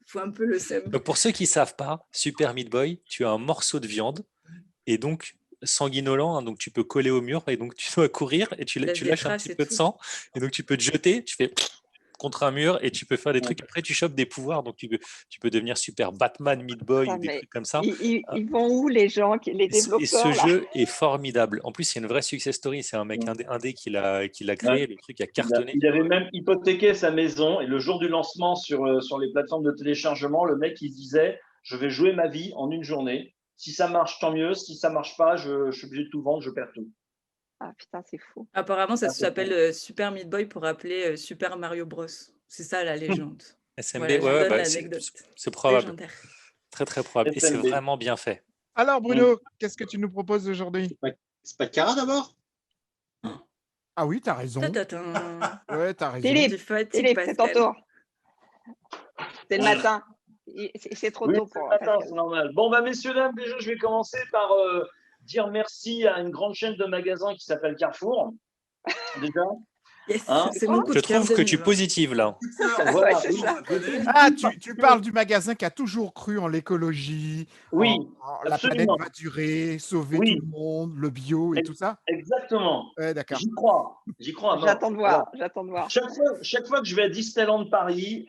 B: Faut un peu le seum.
E: Donc pour ceux qui savent pas, Super Meat Boy, tu as un morceau de viande et donc sanguinolent, hein, donc tu peux coller au mur et donc tu dois courir et tu
B: Laisse des
E: lâches un
B: traces
E: petit
B: et
E: peu de
B: tout.
E: sang et donc tu peux te jeter, tu fais contre un mur et tu peux faire des trucs. Après, tu chopes des pouvoirs, donc tu peux devenir super Batman, Meat Boy
F: Putain,
E: ou des
F: mais
E: trucs comme ça.
F: ils vont où les gens, les
E: Et ce
F: développeurs là?
E: jeu est formidable. En plus, c'est une vraie success story. C'est un mec indé qui l'a créé.
G: Ouais.
E: Le truc a cartonné.
G: Il avait même hypothéqué sa maison et le jour du lancement sur les plateformes de téléchargement, le mec il se disait je vais jouer ma vie en une journée. Si ça marche, tant mieux. Si ça marche pas, je suis obligé de tout vendre, je perds tout.
F: Ah putain, c'est fou.
B: Apparemment, ça
G: Ah, c'est
B: s'appelle Super Meat Boy pour appeler Super Mario Bros. C'est ça la légende.
E: SMB,
B: Voilà, je
E: ouais,
B: vous donne
E: bah,
B: l'anecdote.
E: c'est probable.
B: Légendaire.
E: Très, très probable. Et c'est
G: SMB.
E: vraiment bien fait.
D: Alors, Bruno, qu'est-ce que tu nous proposes aujourd'hui?
A: C'est pas Cara d'abord?
D: Ah oui, t'as raison.
B: Tatatin.
D: Ouais, t'as raison.
F: Philippe,
B: Du fatigue,
F: Philippe, c'est ton
B: Pascal.
F: tour. C'est le matin. C'est trop
G: Oui,
F: tôt
G: c'est
F: pour
G: le matin,
F: Pascal.
G: c'est normal. Bon, bah, messieurs, dames, déjà, je vais commencer par dire merci à une grande chaîne de magasins qui s'appelle Carrefour. Déjà.
B: Yes,
G: Hein
B: c'est mon coup
E: Je
B: de cœur
E: trouve que tu
B: 2020.
E: positives là.
C: Coup de cœur.
G: Voilà,
F: Ouais, c'est
G: oui,
F: ça.
C: On la connaît.
D: Ah, tu parles du magasin qui a toujours cru en l'écologie,
G: Oui,
D: la planète
G: absolument.
D: va durer, sauver
G: Oui.
D: tout le monde, le bio et tout ça?
G: Exactement.
D: Ouais, d'accord.
G: J'y crois à mort.
F: J'attends de
G: Voilà.
F: voir. J'attends de voir.
G: Chaque fois que je vais à Disneyland Paris,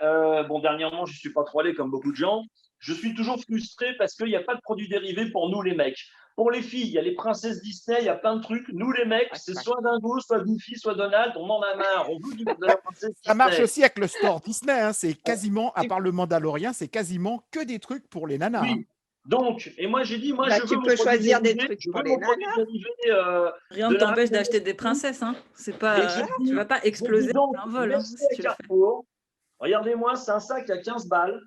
G: bon, dernièrement, je ne suis pas trop allé comme beaucoup de gens, je suis toujours frustré parce qu'il n'y a pas de produits dérivés pour nous, les mecs. Pour les filles, il y a les princesses Disney, il y a plein de trucs. Nous, les mecs, c'est soit Dingo, soit Goofy, soit Donald. On en a marre. On veut de la princesse
D: Ça marche
G: Disney.
D: aussi avec le store Disney, hein. C'est quasiment, à part le Mandalorian, c'est quasiment que des trucs pour les nanas, hein.
G: Oui. Donc, et moi, j'ai dit, moi,
F: Bah,
G: je
F: tu
G: veux mon
F: peux
G: produit
F: choisir des
G: dérivé,
F: trucs
G: je
F: pour
G: veux
F: les
G: mon produit
F: nanas.
G: dérivé.
B: Rien
G: de
B: ne
G: la
B: t'empêche
G: reine
B: d'acheter des princesses. Hein. C'est pas,
G: Mais j'ai dit-
B: tu vas pas
G: j'ai dit
B: exploser
G: donc,
B: en vol hein,
G: merci
B: si
G: à
B: tu le fais.
G: Carrefour. Regardez-moi, c'est un sac à 15 balles.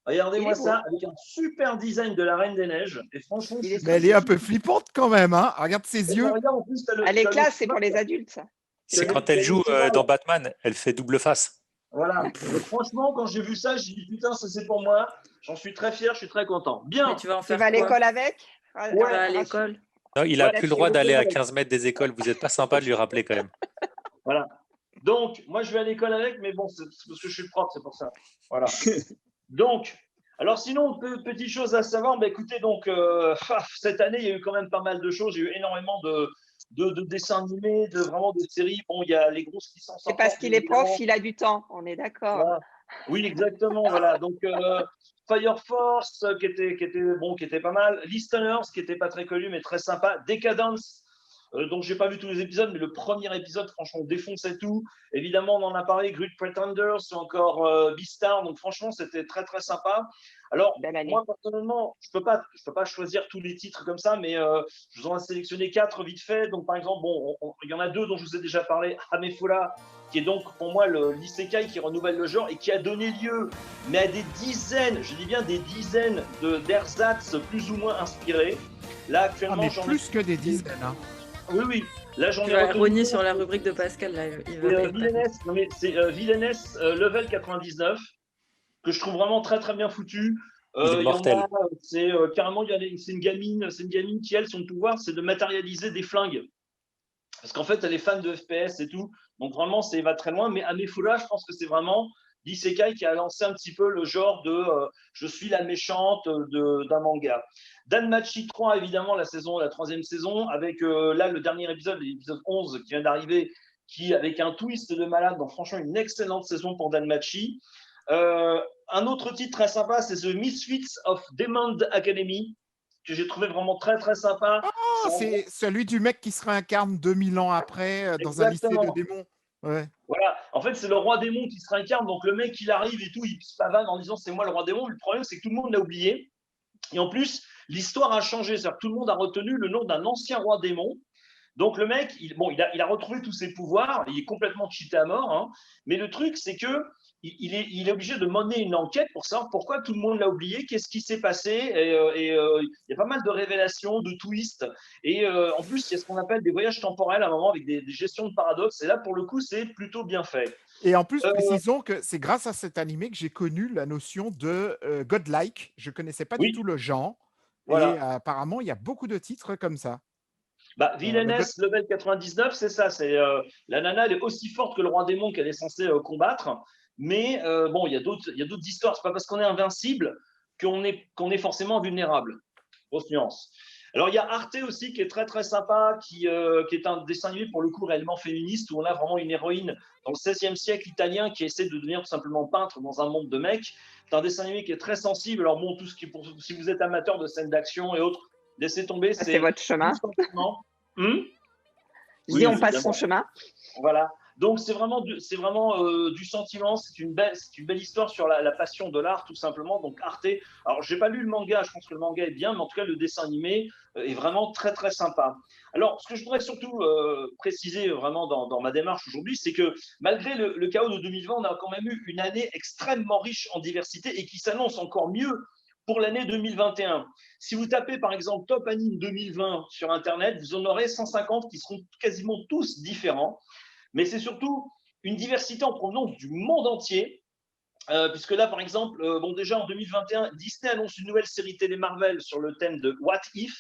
G: Regardez-moi
F: Il est beau.
G: ça, avec un super design de la Reine des Neiges. Et franchement,
F: Il
G: je
F: est
G: suis
D: Mais elle est
G: très
D: un peu flippante quand même, hein. Regarde ses yeux.
G: Regarde, en plus, t'as le-
F: Elle est
G: t'as le-
F: classe, c'est pour les adultes, ça.
E: C'est
G: le-
E: quand elle
G: le
E: joue
G: cheval.
E: dans Batman, elle fait double face.
G: Voilà. Et franchement, quand j'ai vu ça, j'ai dit putain, ça c'est pour moi. J'en suis très fier, je suis très content.
B: Mais
G: Bien.
B: tu vas en
F: Tu
B: faire
F: vas à
B: quoi?
F: l'école avec?
G: Ouais.
B: Tu vas à l'école.
E: Non, il a
F: Ouais,
E: plus le
F: là-dessus,
E: droit
F: vous
E: d'aller à
G: pouvez-
E: 15 mètres des écoles. Vous n'êtes pas sympa de lui rappeler quand même.
G: Voilà. Donc, moi, je vais à l'école avec, mais bon, c'est parce que je suis prof, c'est pour ça. Voilà. Donc, alors sinon, petite chose à savoir, bah, écoutez, donc, cette année, il y a eu quand même pas mal de choses. Il y a eu énormément de dessins animés, vraiment de séries. Bon, il y a les grosses qui s'en
F: C'est
G: sortent.
F: parce qu'il est prof,
G: évidemment.
F: il a du temps. On est d'accord.
G: Voilà. Oui, exactement. Voilà. Donc, Fire Force, qui était pas mal. Listeners, qui était pas très connu, mais très sympa. Decadence, donc j'ai pas vu tous les épisodes, mais le premier épisode, franchement, défonçait tout. Évidemment, on en a parlé. Great Pretenders, ou encore Beastar. Donc, franchement, c'était très, très sympa. Alors,
F: Belle année.
G: moi, personnellement, je peux pas choisir tous les titres comme ça, mais je vous en ai sélectionné 4 vite fait. Donc, par exemple, bon, il y en a 2 dont je vous ai déjà parlé. Hamefula, qui est donc pour moi l'isekai qui renouvelle le genre et qui a donné lieu, mais à des dizaines, je dis bien des dizaines d'ersatz plus ou moins inspirés. Là,
D: Ah,
G: actuellement,
D: mais
G: j'en ai.
D: plus que des dizaines, hein.
G: Oui, oui. Là, j'en
B: Tu
G: ai
B: vas
G: retenu.
B: rogner sur la rubrique de Pascal. Là, il va péter.
G: Villainess, non, mais c'est Villainess level 99 que je trouve vraiment très très bien foutu.
E: Il est
G: y en
E: mortel.
G: a, c'est carrément, c'est une gamine qui elle son pouvoir, c'est de matérialiser des flingues. Parce qu'en fait, elle est fan de FPS et tout, donc vraiment, ça va très loin. Mais Hamefula, je pense que c'est vraiment l'isekai qui a lancé un petit peu le genre de je suis la méchante d'un manga. Danmachi 3, évidemment, la 3e saison, avec là le dernier épisode, l'épisode 11 qui vient d'arriver, qui avec un twist de malade. Donc franchement, une excellente saison pour Danmachi. Un autre titre très sympa, c'est The Misfits of Demon Academy, que j'ai trouvé vraiment très très sympa.
D: Oh, c'est celui du mec qui se réincarne 2000 ans après dans un lycée de
G: Exactement.
D: démons. Ouais.
G: Voilà, en fait, c'est le roi démon qui se réincarne. Donc, le mec, il arrive et tout, il se pavane en disant c'est moi le roi démon. Le problème, c'est que tout le monde l'a oublié. Et en plus, l'histoire a changé. C'est-à-dire que tout le monde a retenu le nom d'un ancien roi démon. Donc, le mec, il a retrouvé tous ses pouvoirs. Il est complètement cheaté à mort. Hein. Mais le truc, c'est que il est obligé de mener une enquête pour savoir pourquoi tout le monde l'a oublié, qu'est-ce qui s'est passé. Et il y a pas mal de révélations, de twists. Et en plus, il y a ce qu'on appelle des voyages temporels à un moment avec des gestions de paradoxes. Et là, pour le coup, c'est plutôt bien fait.
D: Et en plus, précisons que c'est grâce à cet animé que j'ai connu la notion de godlike. Je ne connaissais pas du tout le genre.
G: Voilà.
D: Et apparemment, il y a beaucoup de titres comme ça.
G: Bah, Villainess level 99, c'est ça. C'est la nana, elle est aussi forte que le roi démon qu'elle est censée combattre. Mais bon, il y a d'autres histoires. C'est pas parce qu'on est invincible qu'on est forcément vulnérable. Grosse nuance. Alors, il y a Arte aussi qui est très très sympa, qui est un dessin animé pour le coup réellement féministe, où on a vraiment une héroïne dans le XVIe siècle italien qui essaie de devenir tout simplement peintre dans un monde de mecs. C'est un dessin animé qui est très sensible. Alors bon, si vous êtes amateur de scènes d'action et autres, laissez tomber.
F: C'est votre chemin.
G: Je
F: dis, on passe son chemin.
G: Voilà. Donc, c'est vraiment du sentiment. C'est une belle histoire sur la passion de l'art, tout simplement. Donc, Arte. Alors, j'ai pas lu le manga. Je pense que le manga est bien, mais en tout cas, le dessin animé est vraiment très, très sympa. Alors, ce que je voudrais surtout préciser vraiment dans ma démarche aujourd'hui, c'est que malgré le chaos de 2020, on a quand même eu une année extrêmement riche en diversité et qui s'annonce encore mieux pour l'année 2021. Si vous tapez par exemple Top Anime 2020 sur Internet, vous en aurez 150 qui seront quasiment tous différents. Mais c'est surtout une diversité en provenance du monde entier, puisque là, par exemple, bon, déjà en 2021, Disney annonce une nouvelle série télé Marvel sur le thème de What If.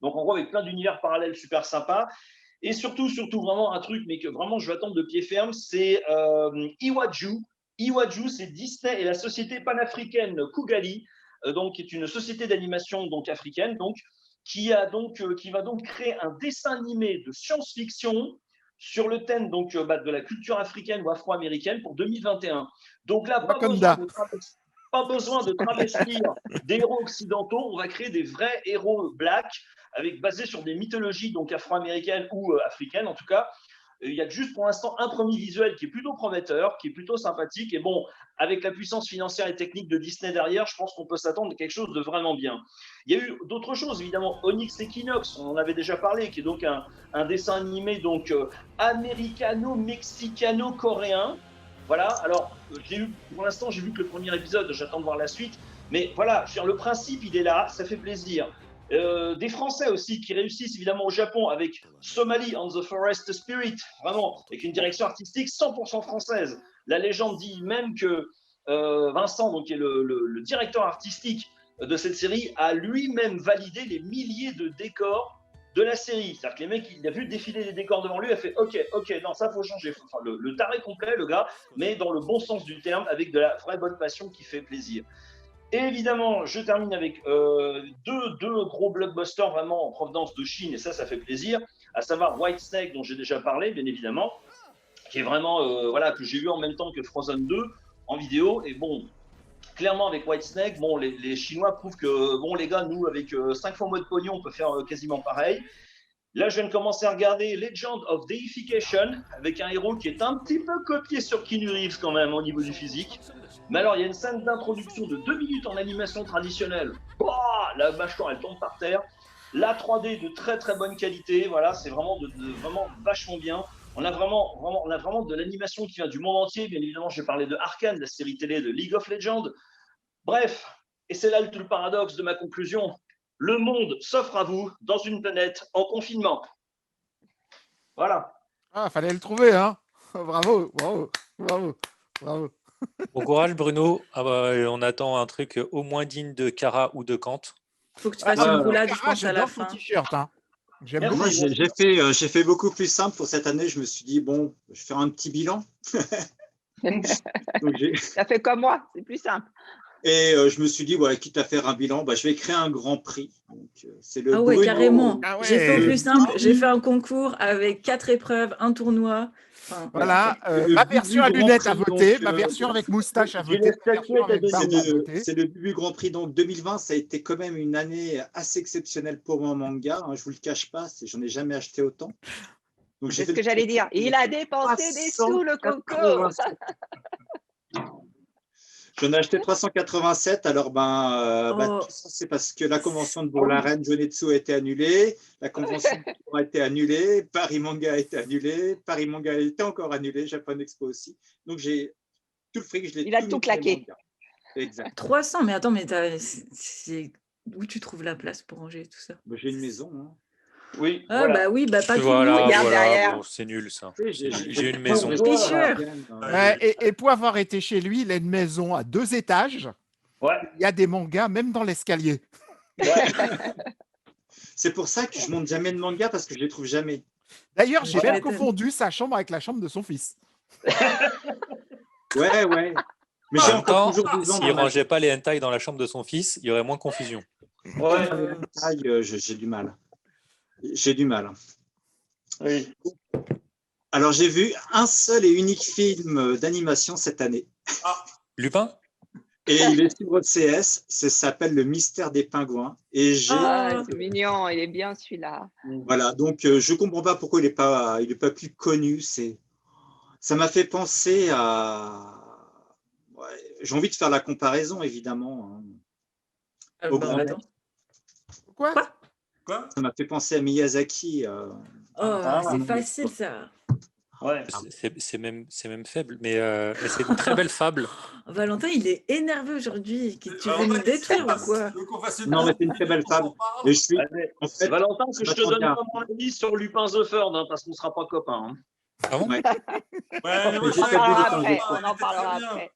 G: Donc, en gros, avec plein d'univers parallèles super sympas. Et surtout, vraiment un truc, mais que vraiment je vais attendre de pied ferme, c'est Iwaju. Iwaju, c'est Disney et la société panafricaine Kugali, donc, qui est une société d'animation donc africaine, donc, qui va donc créer un dessin animé de science-fiction sur le thème donc, de la culture africaine ou afro-américaine pour 2021. Donc là, pas besoin de travestir des héros occidentaux, on va créer des vrais héros blacks, basés sur des mythologies donc afro-américaines ou africaines en tout cas. Il y a juste pour l'instant un premier visuel qui est plutôt prometteur, qui est plutôt sympathique. Et bon, avec la puissance financière et technique de Disney derrière, je pense qu'on peut s'attendre à quelque chose de vraiment bien. Il y a eu d'autres choses, évidemment. Onyx Equinox, on en avait déjà parlé, qui est donc un dessin animé donc américano-mexicano-coréen. Voilà, alors pour l'instant, j'ai vu que le premier épisode, j'attends de voir la suite. Mais voilà, le principe, il est là, ça fait plaisir. Des Français aussi qui réussissent évidemment au Japon avec Somali on the Forest Spirit, vraiment, avec une direction artistique 100% française. La légende dit même que Vincent, donc, qui est le directeur artistique de cette série, a lui-même validé les milliers de décors de la série. C'est-à-dire que les mecs, il a vu défiler les décors devant lui, il a fait OK, non, ça faut changer. Enfin, le taré complet, le gars, mais dans le bon sens du terme, avec de la vraie bonne passion qui fait plaisir. Et évidemment, je termine avec deux gros blockbusters vraiment en provenance de Chine, et ça fait plaisir, à savoir Whitesnake, dont j'ai déjà parlé, bien évidemment, qui est vraiment, que j'ai vu en même temps que Frozen 2 en vidéo. Et bon, clairement, avec Whitesnake, bon, les Chinois prouvent que, bon, les gars, nous, avec 5 fois moins de pognon, on peut faire quasiment pareil. Là, je viens de commencer à regarder Legend of Deification, avec un héros qui est un petit peu copié sur Keanu Reeves quand même au niveau du physique. Mais alors, il y a une scène d'introduction de 2 minutes en animation traditionnelle. Oh, la mâchoire, elle tombe par terre. La 3D de très très bonne qualité. Voilà, c'est vraiment, vraiment vachement bien. On a vraiment de l'animation qui vient du monde entier. Bien évidemment, j'ai parlé de Arcane, la série télé de League of Legends. Bref, et c'est là tout le paradoxe de ma conclusion. Le monde s'offre à vous dans une planète en confinement. Voilà.
D: Ah, fallait le trouver, hein. Bravo.
E: Bon courage, Bruno. On attend un truc au moins digne de Cara ou de Kant.
B: Faut que tu fasses une roulade, je pense, à la fin.
D: T-shirt, hein.
A: Moi, j'ai fait beaucoup plus simple pour cette année. Je me suis dit, bon, je vais faire un petit bilan. Donc,
F: ça fait comme moi, c'est plus simple.
A: Et je me suis dit, voilà, quitte à faire un bilan, je vais créer un grand prix. Donc, c'est le
B: ouais, carrément.
D: Ah ouais.
B: J'ai fait au plus simple. J'ai fait un concours avec 4 épreuves, un tournoi. Enfin,
D: voilà, ma version à lunettes à voter, ma version avec moustache à voter,
A: c'est le Bubu Grand Prix. Donc 2020, ça a été quand même une année assez exceptionnelle pour mon manga. Je vous le cache pas, j'en ai jamais acheté autant.
F: C'est ce que j'allais dire. Il a dépensé des sous, le coco.
A: J'en ai acheté 387. Alors, tout ça, c'est parce que la convention de Bourg-la-Reine, Jonetsu a été annulée. La convention de Tours a été annulée. Paris Manga a été annulée. Paris Manga a été encore annulé. Japan Expo aussi. Donc, j'ai tout le fric.
F: Il a tout claqué.
A: Exact.
B: 300, mais attends, mais où tu trouves la place pour ranger tout ça?
A: J'ai une maison. Hein.
G: Oui.
B: Ah,
G: voilà.
B: Oui, pas tout le monde.
F: Regarde derrière.
E: Bon, c'est nul ça.
A: J'ai
E: une maison.
D: Et pour avoir été chez lui, il a une maison à 2 étages.
G: Ouais.
D: Il y a des mangas même dans l'escalier.
G: Ouais.
A: C'est pour ça que je monte jamais de manga parce que je les trouve jamais.
D: D'ailleurs, j'ai même confondu sa chambre avec la chambre de son fils.
A: Ouais. Mais
E: En même temps, s'il ne rangeait pas les hentai dans la chambre de son fils, il y aurait moins de confusion.
G: Ouais.
A: J'ai du mal. J'ai du mal.
G: Oui.
A: Alors, j'ai vu un seul et unique film d'animation cette année.
E: Lupin?
A: Et il est sur OCS. Ça s'appelle Le Mystère des Pingouins. Et
F: c'est mignon, il est bien celui-là.
A: Voilà, donc je ne comprends pas pourquoi il n'est pas plus connu. Ça m'a fait penser à... j'ai envie de faire la comparaison, évidemment. Au grand maître.
D: Quoi
A: Ça m'a fait penser à Miyazaki.
B: C'est facile, ça.
G: Ouais.
E: C'est même faible, mais c'est une très belle fable.
B: Valentin, il est énervé aujourd'hui. Tu veux nous détruire ou quoi?
A: Non, mais c'est une très belle fable. Et je suis...
G: En fait, Valentin, que je te donne pas mon avis sur Lupin the Third, parce qu'on ne sera pas copains.
E: Ah bon?
A: Ouais.
F: On en parlera après.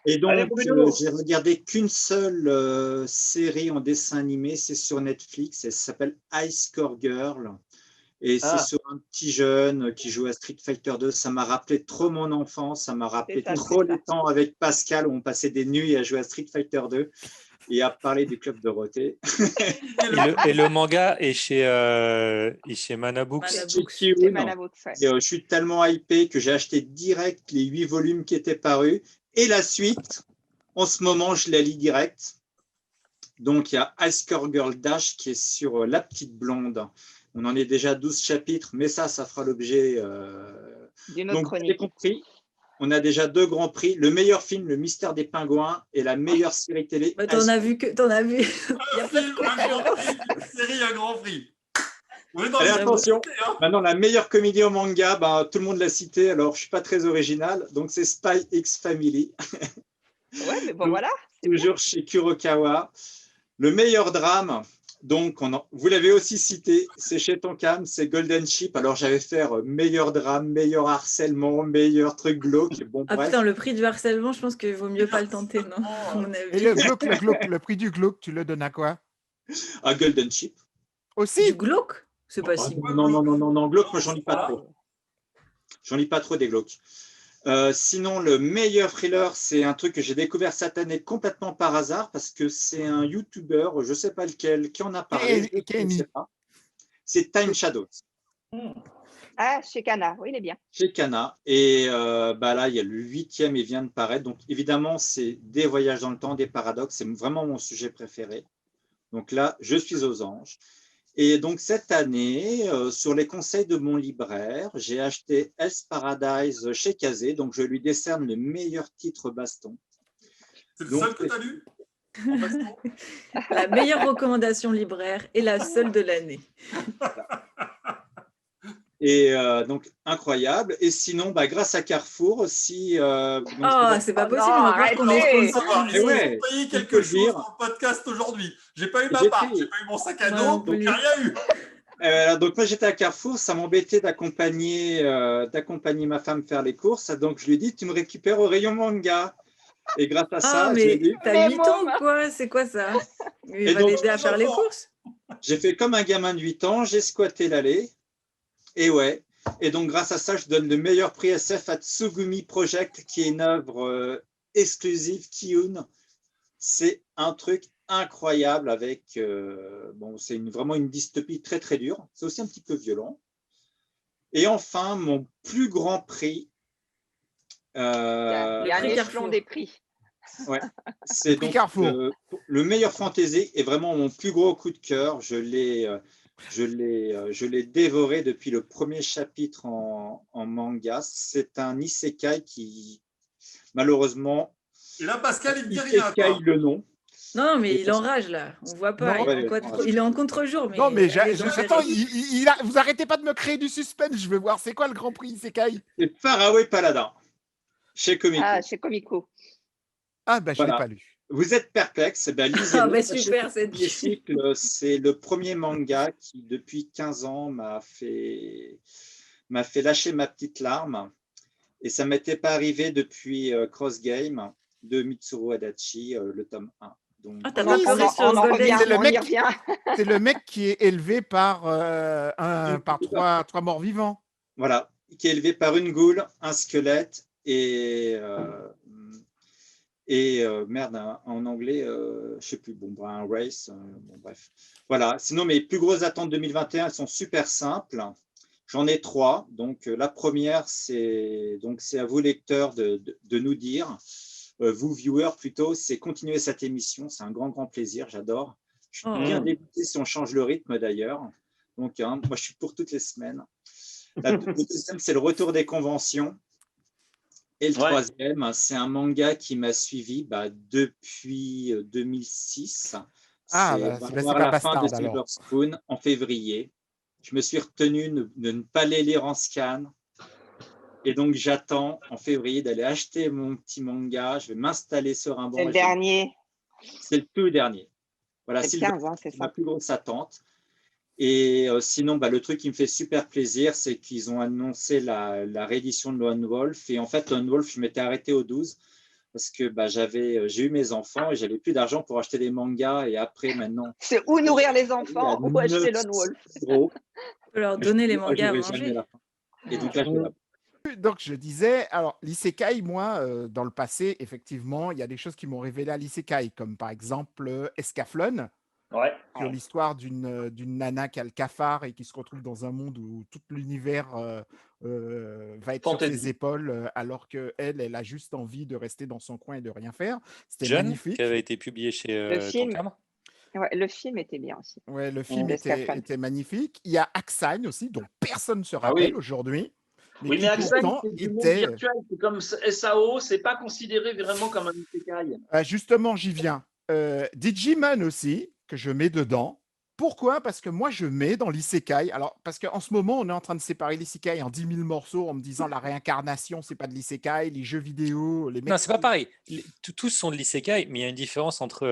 A: Et donc,
G: Allez, Bruno.
A: j'ai regardé qu'une seule série en dessin animé, c'est sur Netflix, elle s'appelle Ice Core Girl. Et c'est
G: Ah.
A: sur un petit jeune qui joue à Street Fighter 2. Ça m'a rappelé trop mon enfance, ça m'a rappelé
F: C'est ça,
A: trop
F: c'est ça.
A: les temps avec Pascal où on passait des nuits à jouer à Street Fighter 2 et à parler du club Dorothée.
E: Et le manga est chez Manabooks.
B: Manabooks.
A: Chez
F: C'est
A: Kiun.
F: Manabooks, ouais.
A: Et, je suis tellement hypé que j'ai acheté direct les 8 volumes qui étaient parus. Et la suite, en ce moment, je la lis direct. Donc, il y a Ice Core Girl Dash qui est sur La Petite Blonde. On en est déjà à 12 chapitres, mais ça fera l'objet.
F: D'une autre
A: Donc, vous avez
F: chronique.
A: compris, on a déjà 2 grands prix. Le meilleur film, Le Mystère des Pingouins, et la meilleure série télé.
B: Bah, t'en as vu. Il y a pas de concurrence.
C: Une série, un grand prix. Oui, non,
A: Allez,
C: mais-
A: attention.
C: hein.
A: Maintenant, la meilleure comédie au manga, tout le monde l'a cité, alors je ne suis pas très original. Donc, c'est Spy X Family,
F: Ouais, mais bon,
A: Donc,
F: voilà. c'est bien.
A: toujours chez Kurokawa. Le meilleur drame, donc, vous l'avez aussi cité, c'est chez Tonkam, c'est Golden Ship. Alors, j'avais fait meilleur drame, meilleur harcèlement, meilleur truc glauque. Bon,
B: Ah
A: bref.
B: putain, le prix du harcèlement, je pense qu'il vaut mieux pas le tenter, non? À mon
D: Et
B: avis.
D: le glauque, le prix du glauque, tu le donnes à quoi?
A: À Golden Ship.
D: Aussi?
B: Du glauque? C'est pas
A: Ah,
B: si.
A: non, glauque, moi, j'en lis pas trop. J'en lis pas trop des glauques. Sinon, le meilleur thriller, c'est un truc que j'ai découvert cette année complètement par hasard parce que c'est un YouTuber, je ne sais pas lequel, qui en a parlé. Je ne connaissais pas. C'est Time Shadows
F: Ah, chez Cana, oui, il est bien.
A: chez Kana. Et là, il y a le 8e, il vient de paraître. Donc, évidemment, c'est des voyages dans le temps, des paradoxes. C'est vraiment mon sujet préféré. Donc là, je suis aux anges. Et donc, cette année, sur les conseils de mon libraire, j'ai acheté S Paradise chez Kazé. Donc, je lui décerne le meilleur titre baston.
C: C'est le
A: Donc,
C: seul que tu as lu en baston.
B: La meilleure recommandation libraire et la seule de l'année.
A: Et donc, incroyable. Et sinon, grâce à Carrefour aussi.
B: Ah, c'est pas
F: Oh
B: possible,
F: non,
B: on va croire qu'on est
F: arrêtez.
B: sponsorisé.
C: Ils
A: ouais,
C: ont payé
A: il faut
C: quelque
A: le
C: chose
A: dire.
C: dans le podcast aujourd'hui. J'ai pas eu ma
A: J'ai
C: part,
A: payé.
C: j'ai pas eu mon sac à
B: Moi non
C: dos, donc
B: plus.
C: j'ai rien eu.
A: Donc, moi, j'étais à Carrefour. Ça m'embêtait d'accompagner ma femme faire les courses. Donc, je lui ai dit, tu me récupères au rayon manga. Et grâce à
B: Ah,
A: ça, j'ai
B: mais
A: lu.
B: t'as
F: Mais
B: 8
F: bon,
B: ans ou quoi? C'est quoi ça? Il
A: Et
B: va
A: donc,
B: l'aider à faire les courses?
A: J'ai fait comme un gamin de 8 ans. J'ai squatté l'allée. Et ouais. Et donc, grâce à ça, je donne le meilleur prix SF à Tsugumi Project, qui est une œuvre exclusive Kiun. C'est un truc incroyable avec. C'est vraiment une dystopie très, très dure. C'est aussi un petit peu violent. Et enfin, mon plus grand prix.
F: Il y a un
B: prix
F: échelon
B: Carrefour.
F: des prix.
A: Ouais, c'est
D: Prix
A: donc
D: Carrefour.
A: le meilleur fantasy est vraiment mon plus gros coup de cœur. Je l'ai dévoré depuis le premier chapitre en manga. C'est un isekai qui, malheureusement,
C: Et là, Pascal, il ne dit rien.
A: isekai
C: Quoi.
A: le nom.
B: Non, mais il enrage là. On voit pas.
D: Non,
B: Il est en contre-jour. Mais
D: Non, mais
B: allez, donc,
D: j'attends,
B: Eric.
D: vous arrêtez pas de me créer du suspense. Je veux voir, c'est quoi le Grand Prix Isekai?
A: C'est Faraway Paladin, chez Comico.
F: Ah, chez Comico.
D: Ah, bah, je
A: Voilà.
D: l'ai pas lu.
A: Vous êtes perplexe, lisez-le.
B: Ah, bah, super, c'est
A: Premier cycle, c'est le premier manga qui, depuis 15 ans, m'a fait lâcher ma petite larme. Et ça ne m'était pas arrivé depuis Cross Game de Mitsuru Adachi, le tome 1. Donc,
B: Ah, t'as
D: Oui,
B: pas pleuré
F: On
B: sur
F: en
B: Golden
F: revient,
D: C'est le
F: on y
D: mec-
F: revient.
D: C'est le mec qui est élevé par trois morts vivants.
A: voilà, qui est élevé par une goule, un squelette et merde, en anglais, je ne sais plus, un race, bref. Voilà, sinon mes plus grosses attentes 2021, elles sont super simples. J'en ai 3. Donc la première, c'est à vous lecteurs de nous dire, vous viewers plutôt, c'est continuer cette émission. C'est un grand plaisir, j'adore. Je suis bien débuté si on change le rythme d'ailleurs. Donc moi, je suis pour toutes les semaines. Le deuxième, c'est le retour des conventions. Et le troisième, c'est un manga qui m'a suivi depuis 2006.
D: Ah,
A: C'est
D: c'est pas
A: la fin de
D: Bastard, alors.
A: Silver Spoon en février. Je me suis retenu de ne pas les lire en scan. Et donc, j'attends en février d'aller acheter mon petit manga. Je vais m'installer sur un banc.
F: C'est le dernier.
A: C'est le tout dernier. Voilà,
F: C'est le 15, hein, c'est
A: ma
F: ça.
A: plus grosse attente. Et sinon, le truc qui me fait super plaisir, c'est qu'ils ont annoncé la réédition de Lone Wolf. Et en fait, Lone Wolf, je m'étais arrêté au 12. parce que j'ai eu mes enfants et j'avais plus d'argent pour acheter les mangas. Et après, maintenant,
F: C'est ou nourrir les enfants
A: il y
F: ou
A: a
F: acheter
A: 900
F: Lone Wolf.
A: euros.
B: Faut leur
A: Je
B: donner
A: dis,
B: les
A: moi,
B: mangas à
A: j'aurai jamais
B: manger.
A: la fin. Et donc là, je vais la
D: Donc, je disais, alors, l'isekai, moi, dans le passé, effectivement, il y a des choses qui m'ont révélé à l'isekai, comme par exemple Escaflowne,
G: Ouais.
D: sur l'histoire d'une nana qui a le cafard et qui se retrouve dans un monde où tout l'univers va être sur
G: Fantasy.
D: ses épaules, alors qu'elle a juste envie de rester dans son coin et de rien faire. C'était
E: Jeune,
D: magnifique.
E: qui avait été publié chez
F: Le film.
E: Tonkam.
F: Ouais, le film était bien aussi.
D: Ouais, le film
F: Escaflowne.
D: était magnifique. Il y a Axine aussi, dont personne ne se
G: Ah
D: rappelle
G: oui.
D: aujourd'hui.
G: Oui, mais Axel,
D: pourtant
G: c'est du monde
D: était...
G: virtuel. C'est comme SAO, c'est pas considéré vraiment comme un isekai.
D: Justement, j'y viens. Digimon aussi, que je mets dedans. Pourquoi? Parce que moi, je mets dans l'isekai. Alors, parce qu'en ce moment, on est en train de séparer l'isekai en 10 000 morceaux en me disant la réincarnation, c'est pas de l'isekai, les jeux vidéo, les mecs.
E: Non, c'est pas pareil. Tous sont de l'isekai, mais il y a une différence entre.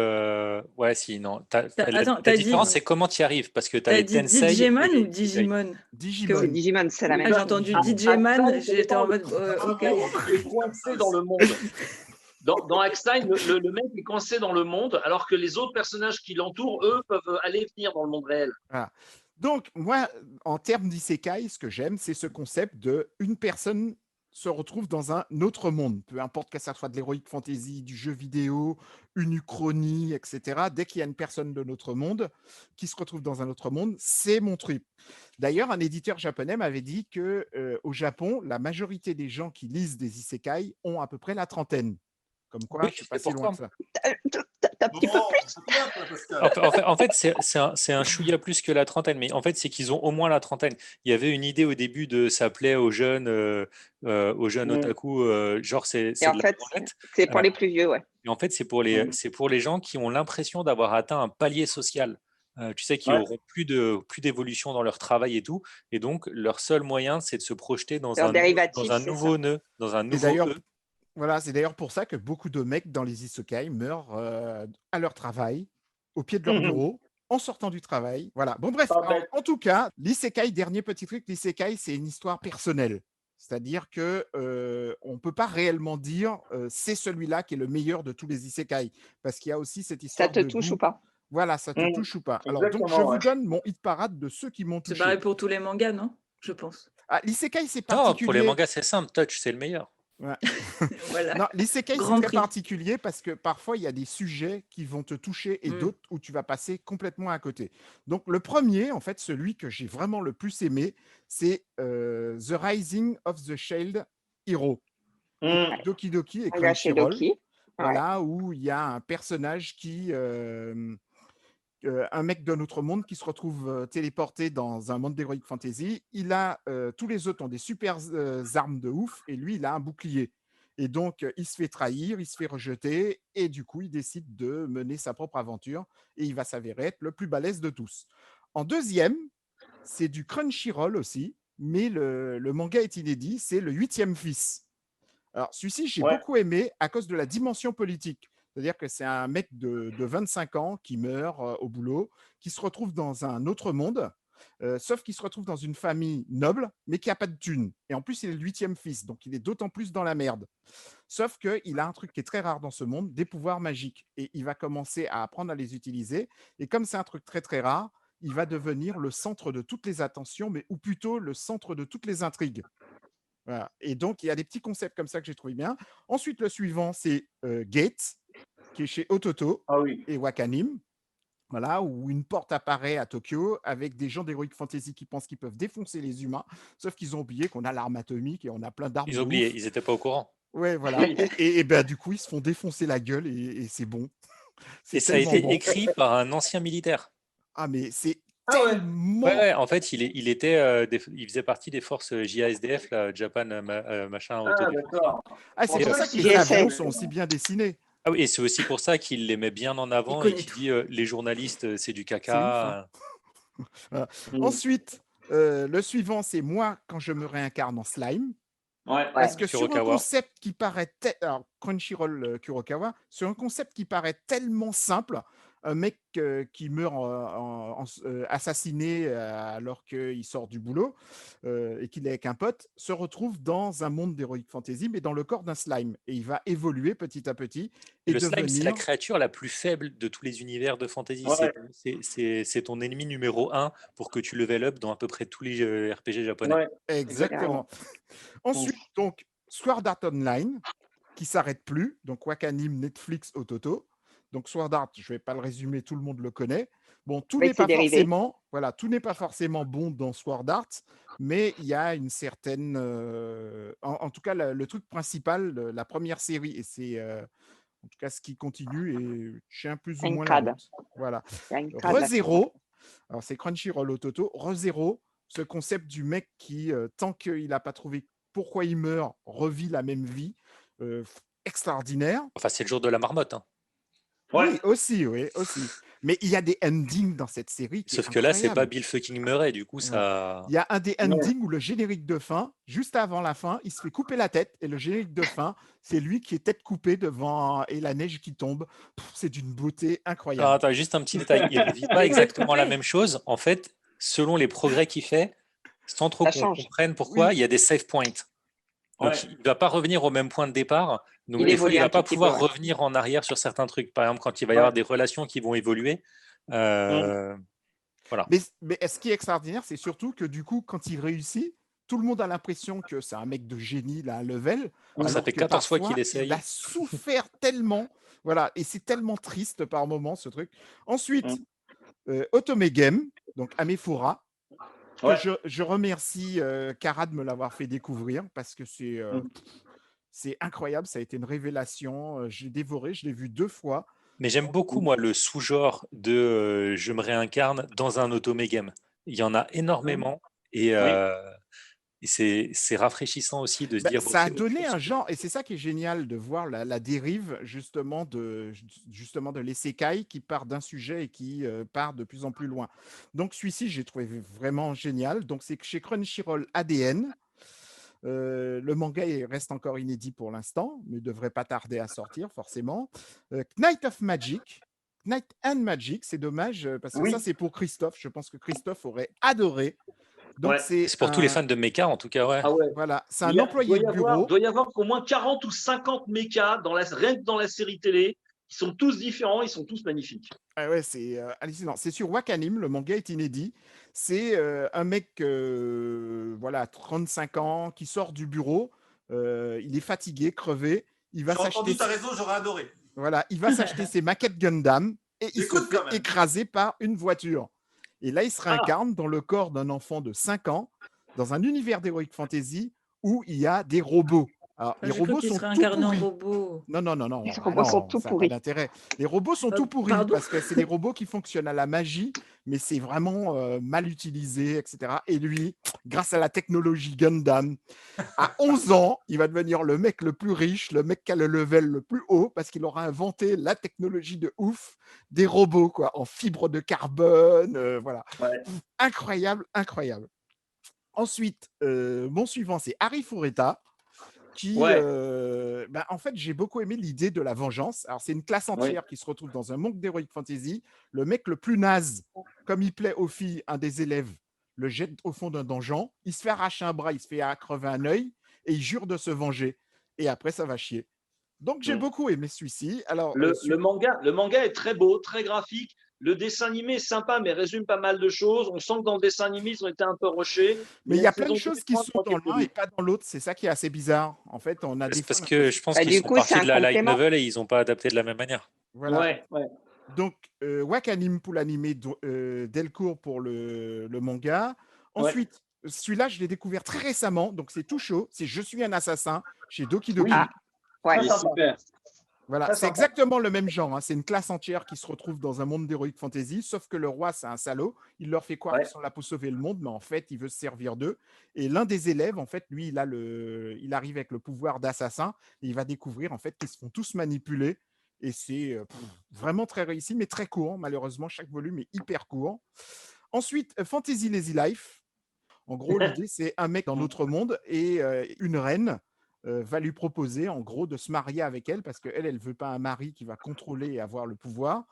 E: Ouais, si, non. La différence, c'est comment tu y arrives. Parce que tu as
B: T'as
E: les
B: dit
E: Tensei.
B: Digimon
E: et
B: ou
E: les
B: Digimon?
D: Digimon.
F: C'est Digimon, c'est la même
B: J'ai
F: chose.
B: entendu
G: Ah,
B: Digimon,
G: Axel,
B: j'étais en mode ok.
G: Il est coincé dans le monde. Dans Axel, le mec est coincé dans le monde, alors que les autres personnages qui l'entourent, eux, peuvent aller et venir dans le monde réel.
D: Voilà. Donc, moi, en termes d'isekai, ce que j'aime, c'est ce concept de une personne se retrouve dans un autre monde, peu importe que ça soit de l'héroïque fantasy, du jeu vidéo, une uchronie, etc. Dès qu'il y a une personne de notre monde qui se retrouve dans un autre monde, c'est mon truc. D'ailleurs, un éditeur japonais m'avait dit que au Japon, la majorité des gens qui lisent des isekai ont à peu près la trentaine. Comme quoi,
E: Oui,
D: je suis pas
E: c'est
D: si loin
E: pourquoi.
D: que ça.
F: T'as un petit peu plus.
C: c'est bien, toi, Pascal.
E: En fait, c'est un chouïa plus que la trentaine, mais en fait, c'est qu'ils ont au moins la trentaine. Il y avait une idée au début de ça plaît aux jeunes otaku, genre c'est
F: Et
E: de
F: en
E: la
F: fait,
E: branlette.
F: c'est pour les plus vieux, ouais.
E: Et en fait, c'est pour les gens qui ont l'impression d'avoir atteint un palier social. Tu sais, qui
G: Ouais.
E: auront plus d'évolution dans leur travail et tout. Et donc, leur seul moyen, c'est de se projeter dans
F: Leur
E: un
F: dérivatif, c'est
E: nouveau nœud, dans un
D: Et
E: nouveau
D: d'ailleurs,
E: E.
D: voilà, c'est d'ailleurs pour ça que beaucoup de mecs dans les isekai meurent à leur travail, au pied de leur bureau, en sortant du travail. Voilà. Bon, bref,
G: Pas bête.
D: en tout cas, l'isekai, dernier petit truc, l'isekai, c'est une histoire personnelle. C'est-à-dire que on ne peut pas réellement dire c'est celui-là qui est le meilleur de tous les isekai. Parce qu'il y a aussi cette histoire
F: Ça te
D: de
F: touche
D: goût.
F: ou pas?
D: Voilà, ça te touche ou pas. Alors, donc, je
G: Exactement,
D: vous
G: ouais.
D: donne mon hit parade de ceux qui m'ont
B: C'est
D: touché.
B: pareil pour tous les mangas, non? Je pense.
D: Ah, l'isekai, c'est
E: Non, pour les
D: particulier.
E: mangas, c'est simple. Touch, c'est le meilleur.
D: Ouais.
B: Voilà.
D: Non, l'isekai, c'est
B: Grand
D: très
B: prix.
D: particulier parce que parfois, il y a des sujets qui vont te toucher et d'autres où tu vas passer complètement à côté. Donc, le premier, en fait, celui que j'ai vraiment le plus aimé, c'est The Rising of the Shield Hero. Doki Doki et
F: Manga chez
D: Crunchyroll.
F: Doki. Ouais.
D: Voilà, où il y a un personnage qui... un mec d'un autre monde qui se retrouve téléporté dans un monde d'heroic fantasy. Il a tous les autres ont des super armes de ouf et lui il a un bouclier. Et donc il se fait trahir, il se fait rejeter et du coup il décide de mener sa propre aventure et il va s'avérer être le plus balèze de tous. En deuxième, c'est du Crunchyroll aussi, mais le manga est inédit, c'est le 8e fils. Alors celui-ci j'ai beaucoup aimé à cause de la dimension politique. C'est-à-dire que c'est un mec de 25 ans qui meurt au boulot, qui se retrouve dans un autre monde, sauf qu'il se retrouve dans une famille noble, mais qui n'a pas de thunes. Et en plus, il est le 8e fils, donc il est d'autant plus dans la merde. Sauf qu'il a un truc qui est très rare dans ce monde, des pouvoirs magiques. Et il va commencer à apprendre à les utiliser. Et comme c'est un truc très très rare, il va devenir le centre de toutes les attentions, mais ou plutôt le centre de toutes les intrigues. Voilà. Et donc, il y a des petits concepts comme ça que j'ai trouvé bien. Ensuite, le suivant, c'est Gate, qui est chez Ototo et Wakanim, voilà, où une porte apparaît à Tokyo avec des gens d'Heroic Fantasy qui pensent qu'ils peuvent défoncer les humains, sauf qu'ils ont oublié qu'on a l'arme atomique et on a plein d'armes.
E: Ils ont oublié, ils n'étaient pas au courant.
D: Ouais, voilà. et ben, du coup, ils se font défoncer la gueule et c'est bon.
E: Et ça a été écrit par un ancien militaire.
D: Ah, mais c'est tellement...
E: Ouais, en fait, il faisait partie des forces JASDF, là, Japan, machin, autodéfense.
D: Ah, c'est pour ça que les avions sont aussi bien dessinés.
E: Ah oui, et c'est aussi pour ça qu'il les met bien en avant et qu'il dit les journalistes, c'est du caca.
D: Voilà. Ensuite, le suivant, c'est moi quand je me réincarne en slime. Parce que sur un concept qui paraît... Alors, Crunchyroll Kurokawa, sur un concept qui paraît tellement simple, un mec qui meurt assassiné alors qu'il sort du boulot et qu'il est avec un pote, se retrouve dans un monde d'Heroic Fantasy, mais dans le corps d'un slime. Et il va évoluer petit à petit et
E: Le slime, c'est la
D: devenir...
E: créature la plus faible de tous les univers de fantasy.
G: Ouais.
E: C'est ton ennemi numéro 1 pour que tu level up dans à peu près tous les RPG japonais.
G: Ouais.
D: Exactement. Ensuite, donc, Sword Art Online, qui s'arrête plus. Donc, Wakanim, Netflix, Ototo. Donc, Sword Art, je ne vais pas le résumer, tout le monde le connaît. Bon, tout
F: Oui,
D: n'est
F: c'est
D: pas
F: dérivé.
D: forcément, voilà, tout n'est pas forcément bon dans Sword Art, mais il y a une certaine, en tout cas, le truc principal, la première série, et c'est en tout cas ce qui continue et tient plus ou
F: Une
D: moins la
F: crade.
D: route. Voilà.
F: Il y a une crade là-dessus.
D: ReZero, alors c'est Crunchyroll Ototo. ReZero, ce concept du mec qui, tant qu'il n'a pas trouvé pourquoi il meurt, revit la même vie, extraordinaire.
E: Enfin, c'est le jour de la marmotte. Hein.
G: Ouais.
D: Oui, aussi, oui, aussi. Mais il y a des endings dans cette série qui
E: Sauf
D: est
E: que là, c'est pas
D: incroyable.
E: Bill fucking Murray, du coup, ça.
D: Il y a un des endings où le générique de fin, juste avant la fin, il se fait couper la tête et le générique de fin, c'est lui qui est tête coupée devant et la neige qui tombe. C'est d'une beauté
E: Alors,
D: incroyable.
E: attends, juste un petit détail. Il ne vit pas exactement la même chose. En fait, selon les progrès qu'il fait, sans trop
F: Ça
E: qu'on
F: change.
E: comprenne pourquoi,
D: Oui.
E: il y a des save points. Donc,
G: Ouais.
E: il ne va pas revenir au même point de départ. Donc,
F: Il
E: des fois, il
F: évolue
E: ne va
F: un
E: pas
F: tout petit
E: pouvoir
F: peu, ouais.
E: revenir en arrière sur certains trucs. Par exemple, quand il va y
G: Ouais.
E: avoir des relations qui vont évoluer. Voilà.
D: Mais ce qui est extraordinaire, c'est surtout que du coup, quand il réussit, tout le monde a l'impression que c'est un mec de génie, là, un level.
E: Ça
D: Alors
E: fait
D: que
E: 14 fois
D: parfois,
E: qu'il essaye.
D: il a souffert tellement. Voilà, et c'est tellement triste par moments, ce truc. Ensuite, Otome Game, donc Amefura, que
G: Ouais.
D: je remercie Kara de me l'avoir fait découvrir parce que c'est incroyable, ça a été une révélation. J'ai dévoré, je l'ai vu 2 fois.
E: Mais j'aime beaucoup, moi, le sous-genre de je me réincarne dans un Otome game. Il y en a énormément et, et c'est rafraîchissant aussi de se dire bon,
D: Ça a
E: c'est autre
D: donné
E: chose
D: un
E: que-
D: genre, et c'est ça qui est génial de voir la dérive justement de l'isekai qui part d'un sujet et qui part de plus en plus loin. Donc celui-ci, j'ai trouvé vraiment génial. Donc c'est chez Crunchyroll ADN. Le manga reste encore inédit pour l'instant, mais devrait pas tarder à sortir forcément. Knight of Magic. Knight and Magic, c'est dommage parce que
G: Oui.
D: ça c'est pour Christophe. Je pense que Christophe aurait adoré. Donc
G: Ouais.
D: c'est
E: C'est pour tous les fans de mecha, en tout cas, ouais.
G: Ah ouais.
D: voilà, c'est
G: Il
D: un
G: y a-
D: employé de bureau.
G: doit y avoir au moins 40 ou 50 mechas rien que dans la série télé. Ils sont tous différents, ils sont tous magnifiques.
D: Ah ouais, c'est hallucinant. C'est sur Wakanim, le manga est inédit. C'est un mec, voilà, 35 ans, qui sort du bureau. Il est fatigué, crevé. Il va
C: J'ai entendu
D: s'acheter,
C: ta raison, j'aurais adoré.
D: voilà, il va s'acheter ses maquettes Gundam et il se
C: J'écoute
D: fait
C: quand même.
D: écraser par une voiture. Et là, il se réincarne dans le corps d'un enfant de 5 ans, dans un univers d'Heroic Fantasy où il y a des robots. Alors, les
B: J'ai cru
D: robots
B: qu'il
D: sont
B: se
D: tout
B: réincarnait en
D: pourris.
B: robot.
D: Non,
F: Les
D: ah
F: robots sont
D: non,
F: tout
D: ça n'a pas
F: pourris.
D: d'intérêt. Les robots sont tout pourris
B: pardon.
D: parce que c'est des robots qui fonctionnent à la magie, mais c'est vraiment mal utilisé, etc. Et lui, grâce à la technologie Gundam, à 11 ans, il va devenir le mec le plus riche, le mec qui a le level le plus haut, parce qu'il aura inventé la technologie de ouf des robots, quoi, en fibre de carbone, voilà.
G: Ouais.
D: Incroyable, incroyable. Ensuite, mon suivant, c'est Harry Fureta qui,
G: Ouais.
D: en fait, j'ai beaucoup aimé l'idée de la vengeance. Alors, c'est une classe entière qui se retrouve dans un monde d'Heroic Fantasy. Le mec le plus naze, comme il plaît aux filles, un des élèves, le jette au fond d'un donjon. Il se fait arracher un bras, il se fait crever un œil et il jure de se venger. Et après, ça va chier. Donc, j'ai beaucoup aimé celui-ci. Alors,
G: Le manga est très beau, très graphique. Le dessin animé est sympa, mais résume pas mal de choses. On sent que dans le dessin animé, ils ont été un peu rushés.
D: mais il y a plein de choses qui sont dans l'un et pas dans l'autre. C'est ça qui est assez bizarre. En fait, on a des
E: C'est parce
D: fois
E: que je pense
F: Bah,
E: qu'ils
F: du
E: sont
F: coup,
E: partis
F: c'est
E: de
F: un
E: la light
F: complément.
E: novel et ils n'ont pas adapté de la même manière.
D: Voilà.
G: Ouais.
D: Donc, Wakanim pour l'animé, Delcourt pour le manga. Ensuite, celui-là, je l'ai découvert très récemment, donc c'est tout chaud. C'est Je suis un assassin chez Doki Doki.
F: Ah, ouais.
G: Très sympa.
A: Super.
D: Voilà,
G: Très
D: c'est
G: sympa.
D: exactement le même genre. Hein. C'est une classe entière qui se retrouve dans un monde d'Heroic Fantasy, sauf que le roi, c'est un salaud. Il leur fait croire qu'ils sont là pour sauver le monde, mais en fait, il veut se servir d'eux. Et l'un des élèves, en fait, lui, il arrive avec le pouvoir d'assassin. Et il va découvrir, en fait, qu'ils se font tous manipuler. Et c'est vraiment très réussi, mais très court. Malheureusement, chaque volume est hyper court. Ensuite, Fantasy Lazy Life. En gros, l'idée, c'est un mec dans notre monde et une reine va lui proposer, en gros, de se marier avec elle parce qu'elle, elle ne veut pas un mari qui va contrôler et avoir le pouvoir.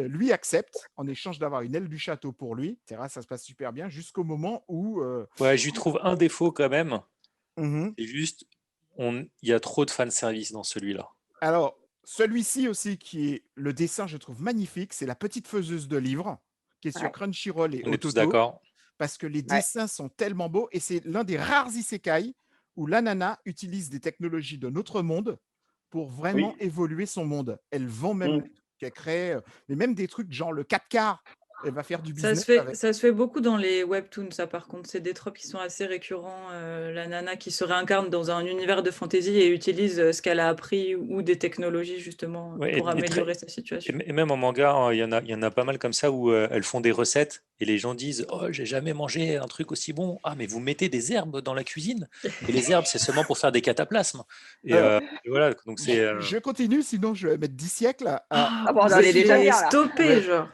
D: lui accepte en échange d'avoir une aile du château pour lui. Ça se passe super bien jusqu'au moment où.
E: Ouais, je lui trouve un défaut quand même.
D: Mhm.
E: C'est juste, il y a trop de fanservice dans celui-là.
D: Alors, celui-ci aussi, qui est le dessin, je trouve magnifique, c'est la petite faiseuse de livres, qui est sur
F: Ouais.
D: Crunchyroll et
E: On est tous
D: Ototo,
E: d'accord.
D: parce que les
F: Ouais.
D: dessins sont tellement beaux, et c'est l'un des rares isekai où la nana utilise des technologies de notre monde pour vraiment
G: Oui.
D: évoluer son monde. Elle vend même
G: Mm.
D: des trucs qu'elle crée, mais même des trucs genre le 4 quarts, elle va faire du
B: Ça
D: business
B: se fait,
D: avec.
B: ça se fait beaucoup dans les webtoons, ça par contre. C'est des tropes qui sont assez récurrents. La nana qui se réincarne dans un univers de fantasy et utilise ce qu'elle a appris ou des technologies justement
E: Ouais,
B: pour
E: et
B: améliorer sa situation.
E: Et même en manga, hein, il y en a pas mal comme ça où elles font des recettes et les gens disent oh, j'ai jamais mangé un truc aussi bon. Ah, mais vous mettez des herbes dans la cuisine. Et les herbes, c'est seulement pour faire des cataplasmes. Et,
D: Alors,
E: et voilà, donc c'est.
D: je continue, sinon je vais mettre 10 siècles à
B: Ah,
F: bon, on en
B: vous
F: est déjà
B: avez
F: bien, là.
B: stoppé,
D: Ouais.
B: genre.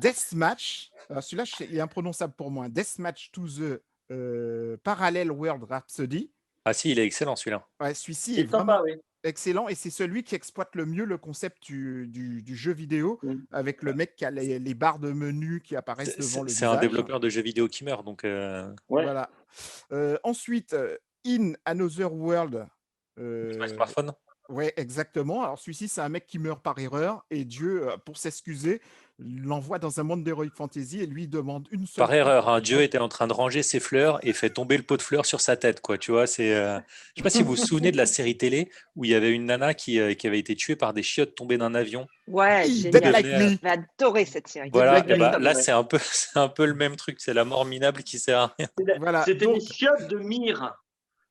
D: Deathmatch. Alors celui-là, il est imprononçable pour moi. Deathmatch to the Parallel World Rhapsody.
E: Ah si, il est excellent celui-là.
D: Ouais, celui-ci
G: C'est
D: est vraiment
G: sympa, oui.
D: excellent et c'est celui qui exploite le mieux le concept du jeu vidéo
G: Mm.
D: avec le mec qui a les barres de menu qui apparaissent devant le
E: C'est un
D: visage.
E: développeur de jeux vidéo qui meurt, donc
G: Ouais.
D: Voilà. Ensuite, In Another World.
E: sur les smartphones.
D: Ouais, exactement. Alors celui-ci, c'est un mec qui meurt par erreur et Dieu, pour s'excuser, l'envoie dans un monde d'heroic fantasy et lui demande une seule
E: Par
D: fois
E: erreur,
D: pour
E: hein,
D: qu'il
E: Dieu était en train de ranger ses fleurs et fait tomber le pot de fleurs sur sa tête, quoi. Tu vois, c'est. Je sais pas si vous vous souvenez de la série télé où il y avait une nana qui avait été tuée par des chiottes tombées d'un avion.
F: Ouais,
D: Oui,
F: génial.
D: Dead Like
E: devenait,
D: Me.
F: J'ai adoré cette série.
D: Dead
E: Voilà,
D: Like
E: et
D: Me.
E: bah là
G: Ouais.
E: c'est un peu, c'est un peu le même truc, c'est la mort minable qui sert à rien.
D: Voilà.
G: C'était
D: Donc,
G: des chiottes de Mir.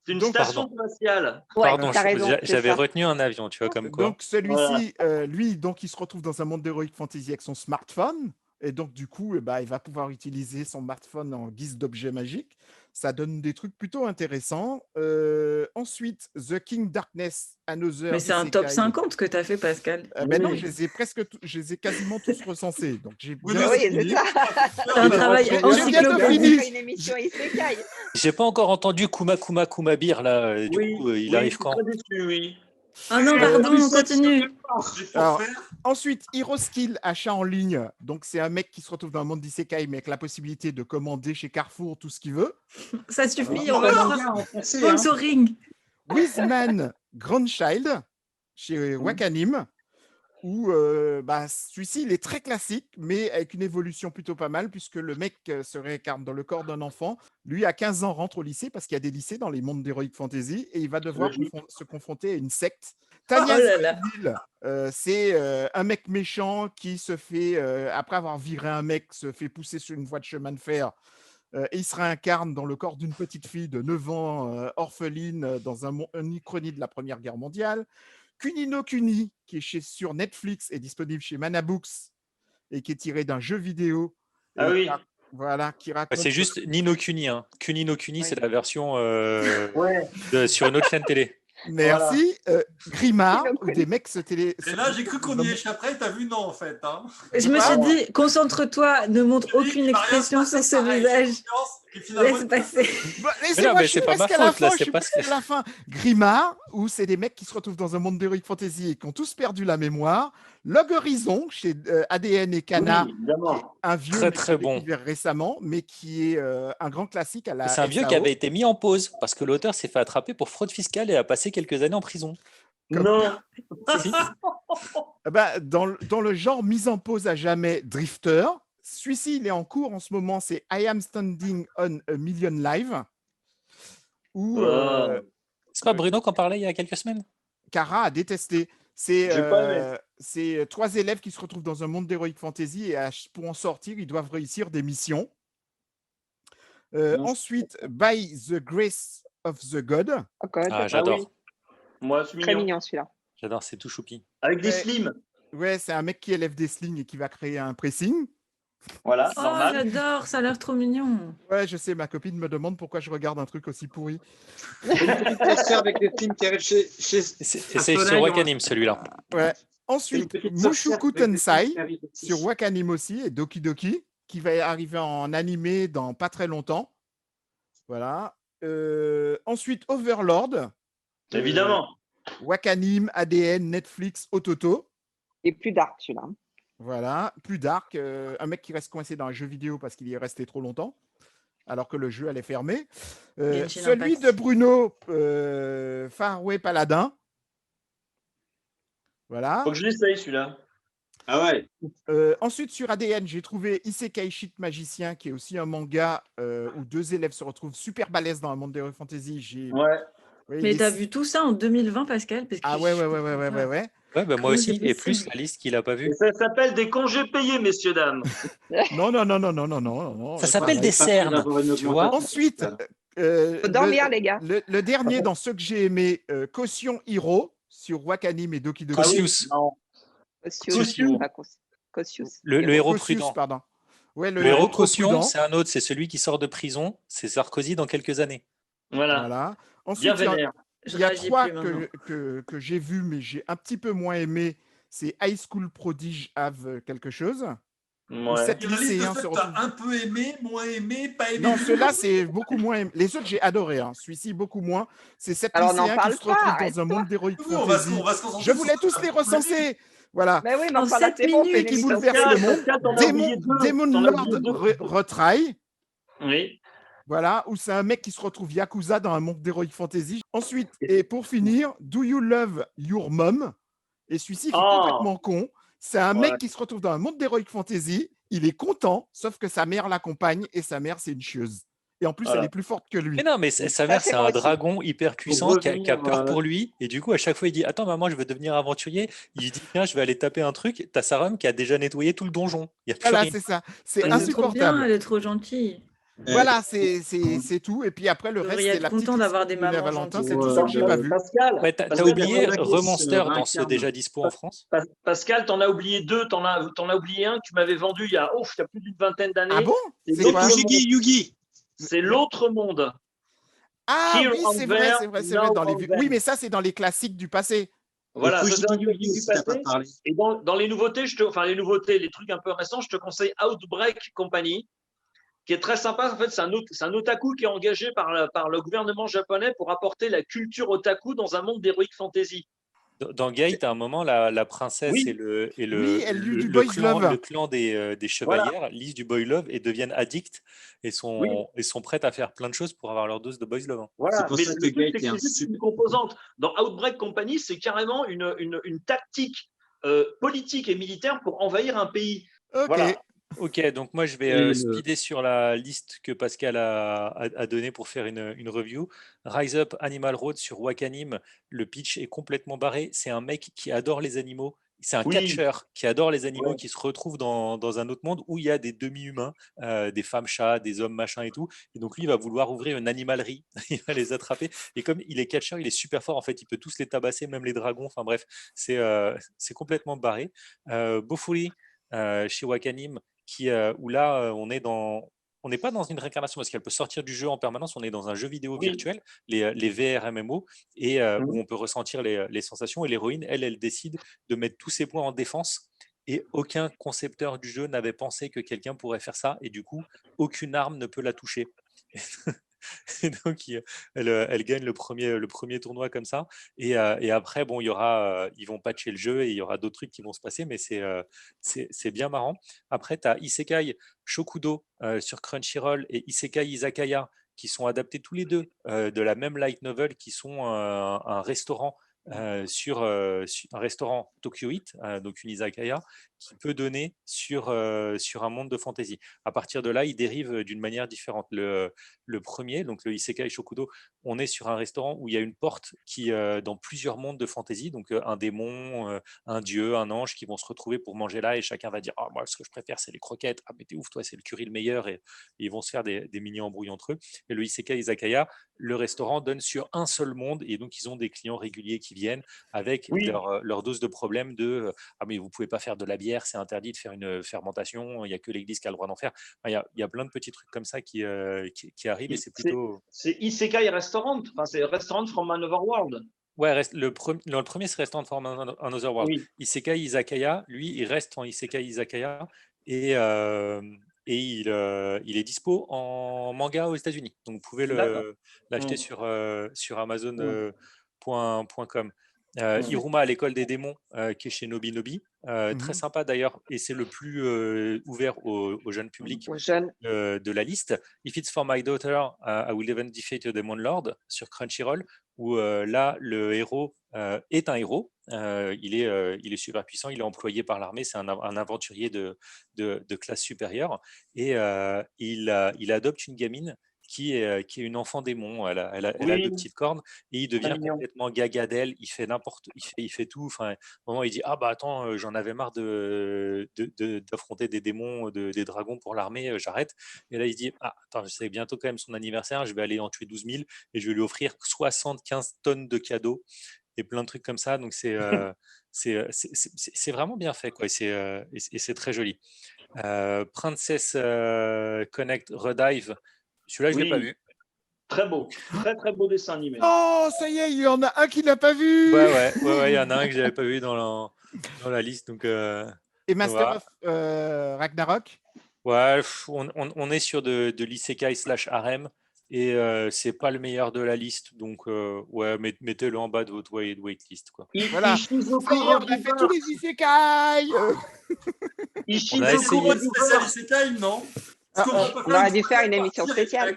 G: C'est une
D: donc,
G: station
E: Pardon.
G: spatiale.
F: Ouais,
E: Pardon,
F: t'as raison, c'est
E: j'avais
F: ça.
E: retenu un avion, tu vois, comme quoi.
D: donc celui-ci, lui, donc il se retrouve dans un monde d'heroic fantasy avec son smartphone. Et donc, du coup, il va pouvoir utiliser son smartphone en guise d'objet magique. Ça donne des trucs plutôt intéressants. Ensuite, The King Darkness, Another
B: Mais c'est un top
D: Isekai.
B: 50 que tu as fait, Pascal.
D: Ben non,
G: Oui.
D: je les ai quasiment tous recensés. Donc, j'ai
C: Oui,
D: bien
C: mais
F: Oui,
C: c'est
F: c'est
C: fini.
F: ça.
B: C'est un travail
D: j'ai bientôt
B: encyclopédique.
D: fini.
F: On fait une émission Isekai.
E: J'ai pas encore entendu Kuma Kuma Kuma Beer là, du
G: Oui,
E: coup, il
G: oui,
E: arrive
G: je suis
E: quand?
G: très déçu, oui.
B: Ah non,
D: Euh,
B: pardon, on continue.
C: Il faut
D: Alors,
C: faire.
D: ensuite, Hero Skill, achat en ligne. Donc, c'est un mec qui se retrouve dans le monde d'Isekai, mais avec la possibilité de commander chez Carrefour tout ce qu'il veut.
B: Ça
A: C'est
B: suffit,
A: un
B: on va
A: manga
B: voir.
A: en français. Hein.
B: Sponsoring.
D: Wizman Grandchild, chez
G: Mhm.
D: Wakanim, où celui-ci, il est très classique, mais avec une évolution plutôt pas mal, puisque le mec se réincarne dans le corps d'un enfant. Lui, à 15 ans, rentre au lycée, parce qu'il y a des lycées dans les mondes d'Heroic Fantasy, et il va devoir
G: Logique.
D: se confronter à une secte.
B: Oh
D: Tanya
B: là là.
D: Zahidil, c'est un mec méchant qui se fait, après avoir viré un mec, se fait pousser sur une voie de chemin de fer. Et il se réincarne dans le corps d'une petite fille de 9 ans, orpheline, dans une uchronie de la Première Guerre mondiale. Kuni no Kuni, qui est sur Netflix, est disponible chez Manabooks et qui est tiré d'un jeu vidéo.
G: Ah
D: Et
G: oui.
D: voilà, qui raconte.
E: C'est juste Ni no Kuni, hein. Kuni no Kuni,
F: Ouais.
E: c'est la version
G: Ouais.
E: sur une autre chaîne télé.
D: Merci. Grimard,
F: Kino
D: où
F: Kuni.
D: des mecs se télé.
C: Et là, j'ai cru qu'on y échapperait. T'as vu, non, en fait. Hein.
B: Je me suis dit, concentre-toi, ne montre
C: J'ai dit
B: aucune
C: qu'il va rien
B: expression
C: se passer
B: sur ce
C: pareil,
B: visage.
C: j'ai confiance, et finalement,
B: Laisse passer.
D: Bah,
E: Mais non,
D: laissez-moi,
E: mais
D: je suis
E: c'est pas ma
D: presque à la
E: faute, là,
D: fin. Je
E: c'est
D: suis
E: pas
D: presque à la fin. Grimard, où c'est des mecs qui se retrouvent dans un monde d'Heroic Fantasy et qui ont tous perdu la mémoire. Log Horizon, chez ADN et Cana,
G: Oui,
D: qui est
G: évidemment.
D: un vieux
E: Très,
D: mais que
E: très
D: j'ai
E: bon.
D: découvert récemment, mais qui est un grand classique à la
E: C'est un vieux qui
D: SAO.
E: avait été mis en pause parce que l'auteur s'est fait attraper pour fraude fiscale et a passé quelques années en prison.
G: Non.
E: Si.
D: Dans le genre mise en pause à jamais Drifter, celui-ci, il est en cours en ce moment, c'est I Am Standing on a Million Live, où
E: C'est pas Bruno qui en parlait il y a quelques semaines?
D: Kara a détesté.
G: J'ai pas aimé.
D: C'est 3 élèves qui se retrouvent dans un monde d'Heroic Fantasy et pour en sortir, ils doivent réussir des missions.
G: Non.
D: Ensuite, By the Grace of the God.
F: Oh, God.
E: Ah,
G: Ah
E: j'adore.
G: oui. Moi, c'est
F: Très
G: mignon.
F: mignon celui-là.
E: J'adore, c'est tout choupi.
G: Avec des
D: Ouais.
G: slims.
D: Ouais, c'est un mec qui élève des slings et qui va créer un pressing.
G: Voilà,
B: Oh,
G: normal.
B: j'adore, ça a l'air trop mignon.
D: Ouais, je sais, ma copine me demande pourquoi je regarde un truc aussi pourri.
A: Une petite sorcière avec des films qui arrivent chez.
E: Et c'est sur Wakanim celui-là.
D: Ouais.
A: Une
D: Ensuite,
A: petite sorcière
D: Mushoku
A: avec des films
D: Tensei
A: qui arrivent aussi.
D: sur Wakanim aussi et Doki Doki qui va arriver en animé dans pas très longtemps. Voilà. Ensuite, Overlord.
G: Évidemment.
D: Wakanim, ADN, Netflix, Ototo.
F: Et plus dark celui-là.
D: Voilà, plus dark, un mec qui reste coincé dans un jeu vidéo parce qu'il y est resté trop longtemps, alors que le jeu allait fermer.
B: Genshin
D: Celui
B: Impact.
D: de Bruno, Faraway Paladin. Voilà.
G: Faut que je l'essaye celui-là.
A: Ah ouais.
D: Ensuite, sur ADN, j'ai trouvé Isekai Shit Magicien, qui est aussi un manga où deux élèves se retrouvent super balèzes dans un monde d'Hero Fantasy.
G: Ouais.
D: Oui,
B: Mais t'as vu tout ça en 2020, Pascal? Parce que
D: Ah ouais.
E: Ouais, bah, moi
B: Comment
E: aussi,
B: c'est
E: et plus
B: possible?
E: la liste qu'il n'a pas
G: Et
E: vue.
G: ça s'appelle des congés payés, messieurs, dames.
D: Non.
E: Ça
D: je
E: s'appelle
D: travaille.
E: des
A: Pas prêt
E: cernes,
A: d'avoir une
E: tu vois.
A: augmentation.
D: Ensuite,
F: Faut dormir, les gars.
D: le dernier dans ceux que j'ai aimé, Caution Hero sur Wakanim et Doki Doki.
G: Ah oui,
E: Cosius.
G: non.
F: Cosius,
G: Cosius.
F: pas Cosius.
E: Le héros
D: Caucius,
E: prudent.
D: pardon. Ouais,
E: Le
D: le
E: héros
D: héros trop
E: caution,
D: prudent.
E: c'est un autre, c'est celui qui sort de prison. C'est Sarkozy dans quelques années.
G: Voilà.
D: Voilà.
G: Bien
D: Ensuite,
G: vénère.
B: Je
D: il y a
B: réagis
D: trois
B: plus maintenant.
D: que j'ai vus, mais j'ai un petit peu moins aimé. C'est High School Prodige Have quelque chose. Où
G: Ouais.
D: 7
C: Il y a la liste de
D: lycéens
C: ceux
D: se
C: que tu as
D: retrouvent.
C: un peu aimé, moins aimé, pas aimé.
D: Non,
C: du
D: ceux-là,
C: tout.
D: c'est beaucoup moins aimé. Les autres, j'ai adoré. Hein. Celui-ci, beaucoup moins. C'est 7
F: Alors, n'en
D: lycéens qui
F: parle
D: se
F: pas,
D: retrouvent dans un
F: arrête-toi.
D: monde d'Heroic
C: Oui, on va se
D: Fantasy. Je
C: concentrer
D: voulais
C: sur
D: tous les recenser. Voilà.
F: Mais oui, mais
B: En
F: enfin, là,
B: 7
F: c'est bon,
B: minutes.
F: c'est
D: Et
F: une
D: qui
F: émission
D: bouleversent le
F: sérieuse.
D: monde.
G: Pascal, t'en as oublié deux.
D: Demon
G: T'en as
D: Lord
G: oublié deux.
D: Retry.
G: Oui.
D: Voilà, où c'est un mec qui se retrouve Yakuza dans un monde d'Heroic Fantasy. Ensuite, et pour finir, Do You Love Your Mom? Et celui-ci qui est
G: Ah,
D: complètement con. C'est un
G: ouais.
D: mec qui se retrouve dans un monde d'Heroic Fantasy. Il est content, sauf que sa mère l'accompagne et sa mère, c'est une chieuse. Et en plus, elle
G: Voilà.
D: est plus forte que lui.
E: Mais non, mais sa mère,
F: c'est
E: c'est
F: moi
E: un
F: aussi.
E: dragon hyper puissant qui a
G: revenir,
E: peur pour lui. Et du coup, à chaque fois, il dit attends, maman, je veux devenir aventurier. Il dit tiens, je vais aller taper un truc. T'as Sarum qui a déjà nettoyé tout le donjon. Il n'y a plus
D: Voilà,
E: rien.
D: c'est ça. C'est
B: Elle est trop bien,
D: insupportable.
B: elle est trop gentille.
D: Voilà, c'est tout. Et puis après, le
B: Vous
D: reste,
B: devriez
D: c'est
B: être
D: la petite
B: content
D: liste
B: d'avoir
D: que
B: des
D: j'ai donnée à
B: mamans
D: Valentin.
B: gentilles.
D: C'est tout ça que j'ai pas vu.
G: Pascal,
E: Ouais, t'as
G: Pascal,
E: oublié
A: Pascal,
E: Remonster dans ceux
A: réincarne.
E: déjà dispo en France.
G: Pascal, t'en as oublié deux. T'en as oublié un que tu m'avais vendu il y a plus d'une vingtaine
D: Ah
G: d'années.
D: bon?
G: C'est
D: C'est
A: Et
D: quoi?
G: l'autre
A: Fujigi
G: monde.
A: Yugi.
G: C'est l'autre monde.
D: Ah
G: Here
D: oui,
G: on
D: c'est vrai,
G: there,
D: c'est vrai, c'est vrai.
G: now
D: Dans les
G: on
D: vieux.
G: then.
D: Oui, mais ça, c'est dans les classiques du passé.
A: Et
G: Voilà, ça c'est
A: Fujigi
G: un classique
A: Yugi
G: du
A: aussi, t'as pas
G: passé.
A: parlé.
G: Et dans les nouveautés, les trucs un peu récents, je te conseille Outbreak Company, qui est très sympa. En fait, c'est un otaku qui est engagé par le gouvernement japonais pour apporter la culture otaku dans un monde d'heroic fantasy.
E: Dans Gate, à un moment, la princesse et
G: Oui,
D: Oui, elle lit du boys love.
E: le clan des
G: voilà,
E: chevalières lisent du boy love et deviennent addicts et
G: oui,
E: sont prêtes à faire plein de choses pour avoir leur dose de boys love. Hein.
A: C'est
G: voilà.
A: pour
G: Mais
A: ça que
G: le truc,
A: Gate
G: c'est que
A: est un
G: c'est juste une
A: super.
G: composante. Dans Outbreak Company, c'est carrément une tactique politique et militaire pour envahir un pays.
D: Ok.
G: Voilà.
E: Ok, donc moi je vais
A: Et
E: speeder sur la liste que Pascal a donnée pour faire une review. Rise Up Animal Road sur Wakanim, le pitch est complètement barré. C'est un mec qui adore les animaux. C'est un
G: Oui,
E: catcheur qui adore les animaux
G: ouais.
E: qui se retrouve dans un autre monde où il y a des demi-humains, des femmes chats, des hommes machin et tout. Et donc lui, il va vouloir ouvrir une animalerie. Il va les attraper. Et comme il est catcheur, il est super fort. En fait, il peut tous les tabasser, même les dragons. Enfin bref, c'est complètement barré. Bofuri chez Wakanim, où là, on n'est pas dans une réincarnation parce qu'elle peut sortir du jeu en permanence, on est dans un jeu vidéo
G: Oui.
E: virtuel, les VR MMO, et où on peut ressentir les sensations. Et l'héroïne, elle décide de mettre tous ses points en défense. Et aucun concepteur du jeu n'avait pensé que quelqu'un pourrait faire ça. Et du coup, aucune arme ne peut la toucher. Et donc, elle gagne le premier tournoi comme ça. Et après, bon, ils vont patcher le jeu et il y aura d'autres trucs qui vont se passer, mais c'est bien marrant. Après, tu as Isekai Shokudo sur Crunchyroll et Isekai Izakaya qui sont adaptés tous les deux de la même light novel, qui sont un restaurant. Sur un restaurant Tokyo Eat, donc une izakaya, qui peut donner sur un monde de fantasy. À partir de là, il dérive d'une manière différente. Le premier, donc le Isekai Shokudo, on est sur un restaurant où il y a une porte qui, dans plusieurs mondes de fantasy, donc un démon, un dieu, un ange qui vont se retrouver pour manger là et chacun va dire ah, moi, ce que je préfère, c'est les croquettes. Ah, mais t'es ouf, toi, c'est le curry le meilleur. Et ils vont se faire des mini-embrouilles entre eux. Et le Isekai Izakaya, le restaurant donne sur un seul monde et donc ils ont des clients réguliers qui viennent avec
G: Oui.
E: leur dose de problème de ah, mais vous pouvez pas faire de la bière, c'est interdit de faire une fermentation, il n'y a que l'église qui a le droit d'en faire. Enfin, il y a plein de petits trucs comme ça qui arrivent et c'est plutôt.
G: C'est Isekai Restaurant, enfin, c'est Restaurant from Another World.
E: Ouais, le premier, c'est Restaurant from Another World.
G: Oui.
E: Isekai Izakaya, lui, il reste en Isekai Izakaya et il est dispo en manga aux États-Unis. Donc, vous pouvez l'acheter sur Amazon.com. Iruma à l'école des démons, qui est chez Nobi Nobi. très sympa d'ailleurs, et c'est le plus ouvert au jeune public
F: Aux jeunes.
E: de la liste. If It's For My Daughter, I Will Even Defeat the Demon Lord sur Crunchyroll, où là, le héros est un héros. Il est super puissant, il est employé par l'armée, c'est un aventurier de classe supérieure, et il adopte une gamine qui est une enfant démon. Elle a
G: Oui.
E: 2 petites cornes, et il devient
G: mignon.
E: complètement gaga d'elle. Il fait il fait tout. Enfin, à un moment, il dit ah bah attends, j'en avais marre d'affronter des démons, des dragons pour l'armée, j'arrête. Et là, il se dit ah attends, c'est bientôt quand même son anniversaire, je vais aller en tuer 12 000 et je vais lui offrir 75 tonnes de cadeaux et plein de trucs comme ça. Donc c'est vraiment bien fait, quoi. Et c'est très joli. Princess Connect Redive, celui-là, je l'ai pas
G: Oui.
E: vu.
G: Très beau. Très, très beau dessin animé.
D: Oh, ça y est, il y en a un qui l'a pas vu.
E: Ouais, il y en a un que j'avais pas vu dans la liste. Donc,
D: Et Master
E: voilà.
D: of Ragnarok.
E: Ouais, on est sur de l'isekai / harem, et c'est pas le meilleur de la liste. Donc, ouais, mettez-le en bas de votre waitlist, quoi.
D: Voilà. Ça y est, on a fait tous les isekai.
E: On a essayé.
C: Spécial Isekai, non
F: On aurait dû faire une émission spéciale.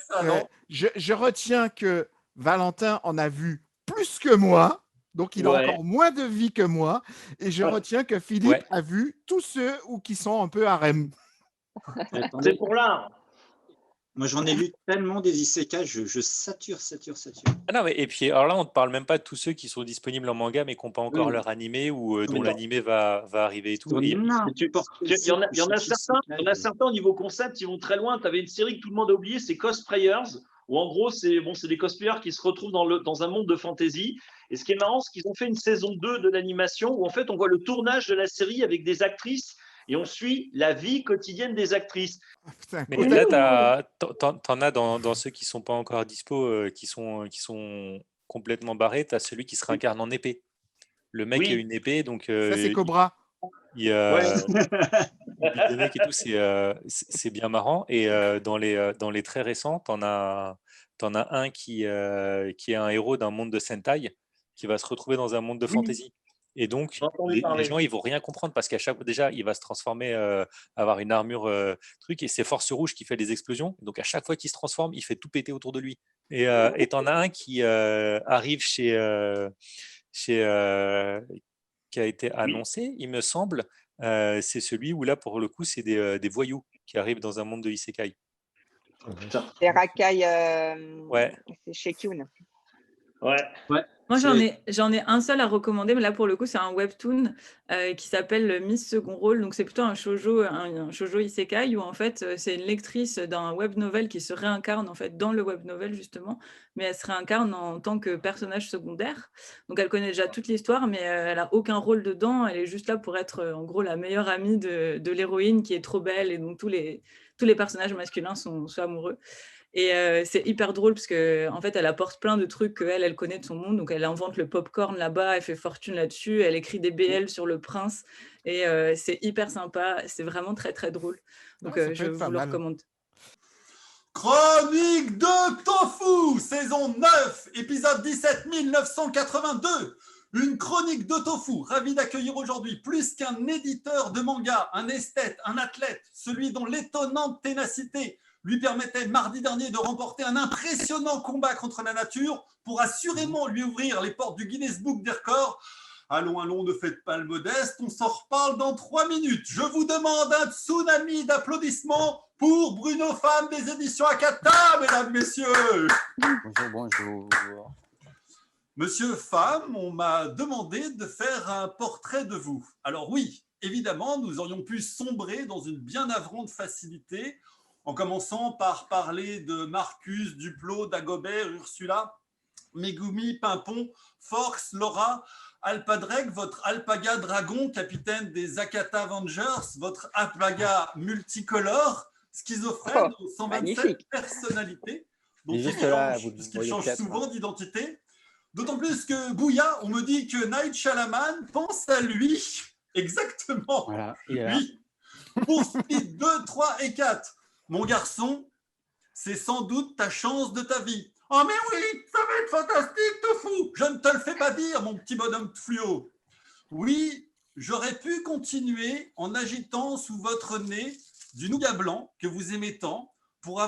D: Je retiens que Valentin en a vu plus que moi, donc il a encore moins de vie que moi, et je retiens que Philippe a vu tous ceux qui sont un peu harem.
G: C'est pour l'art.
A: Moi, j'en ai lu tellement des isekai, je sature.
E: Ah non, mais, et puis, alors là, on ne parle même pas de tous ceux qui sont disponibles en manga, mais qui n'ont pas encore leur animé, ou dont l'animé va arriver et tout.
G: Il y en a certains au niveau concept, ils vont très loin. Tu avais une série que tout le monde a oublié, c'est Cosplayers, où en gros, c'est des cosplayers qui se retrouvent dans un monde de fantasy. Et ce qui est marrant, c'est qu'ils ont fait une saison 2 de l'animation, où en fait, on voit le tournage de la série avec des actrices, et on suit la vie quotidienne des actrices.
E: Mais là, t'en as dans ceux qui ne sont pas encore dispo, qui sont complètement barrés. Tu as celui qui se réincarne en épée. Le mec a une épée, donc
D: ça c'est Cobra.
E: Des mecs et tout, c'est bien marrant. Et dans les très récents, t'en as un qui est un héros d'un monde de Sentai, qui va se retrouver dans un monde de fantasy. Et donc, les gens, ils vont rien comprendre, parce qu'à chaque fois, déjà, il va se transformer, avoir une armure truc, et c'est Force Rouge qui fait des explosions. Donc, à chaque fois qu'il se transforme, il fait tout péter autour de lui. Et t'en as un qui arrive qui a été annoncé, il me semble. C'est celui où là, pour le coup, c'est des voyous qui arrivent dans un monde de isekai.
F: C'est Rakai,
E: Ouais.
F: c'est chez Kyun.
G: Ouais.
B: Moi, j'en ai un seul à recommander, mais là, pour le coup, c'est un webtoon qui s'appelle Miss Second Rôle. Donc, c'est plutôt un shoujo isekai, où en fait, c'est une lectrice d'un web novel qui se réincarne en fait dans le web novel, justement, mais elle se réincarne en tant que personnage secondaire. Donc, elle connaît déjà toute l'histoire, mais elle n'a aucun rôle dedans. Elle est juste là pour être, en gros, la meilleure amie de l'héroïne qui est trop belle, et donc tous les personnages masculins sont amoureux. Et c'est hyper drôle parce qu'en fait, elle apporte plein de trucs qu'elle connaît de son monde. Donc, elle invente le popcorn là-bas, elle fait fortune là-dessus, elle écrit des BL sur le prince. Et c'est hyper sympa, c'est vraiment très, très drôle. Donc, je vous le recommande.
C: Chronique de Tofu, saison 9, épisode 17 1982. Une chronique de Tofu, ravi d'accueillir aujourd'hui plus qu'un éditeur de manga, un esthète, un athlète, celui dont l'étonnante ténacité lui permettait mardi dernier de remporter un impressionnant combat contre la nature pour assurément lui ouvrir les portes du Guinness Book des records. Allons, ne faites pas le modeste, on s'en reparle dans 3 minutes. Je vous demande un tsunami d'applaudissements pour Bruno Pham des éditions Akata, mesdames, messieurs.
H: Bonjour.
C: Monsieur Pham, on m'a demandé de faire un portrait de vous. Alors oui, évidemment, nous aurions pu sombrer dans une bien navrante facilité, en commençant par parler de Marcus, Duplot, Dagobert, Ursula, Megumi, Pimpon, Forks, Laura, Alpadreg, votre Alpaga Dragon, capitaine des Akata Avengers, votre Alpaga multicolore, schizophrène, aux 127 personnalités, dont il change souvent d'identité. D'autant plus que Bouya, on me dit que Night Shyamalan pense à lui. Exactement.
H: Voilà, il est là.
C: Oui. Pour Split 2, 3 et 4. Mon garçon, c'est sans doute ta chance de ta vie. Oh mais oui, ça va être fantastique, Tofu. Je ne te le fais pas dire, mon petit bonhomme fluo. Oui, j'aurais pu continuer en agitant sous votre nez du nougat blanc que vous aimez tant pour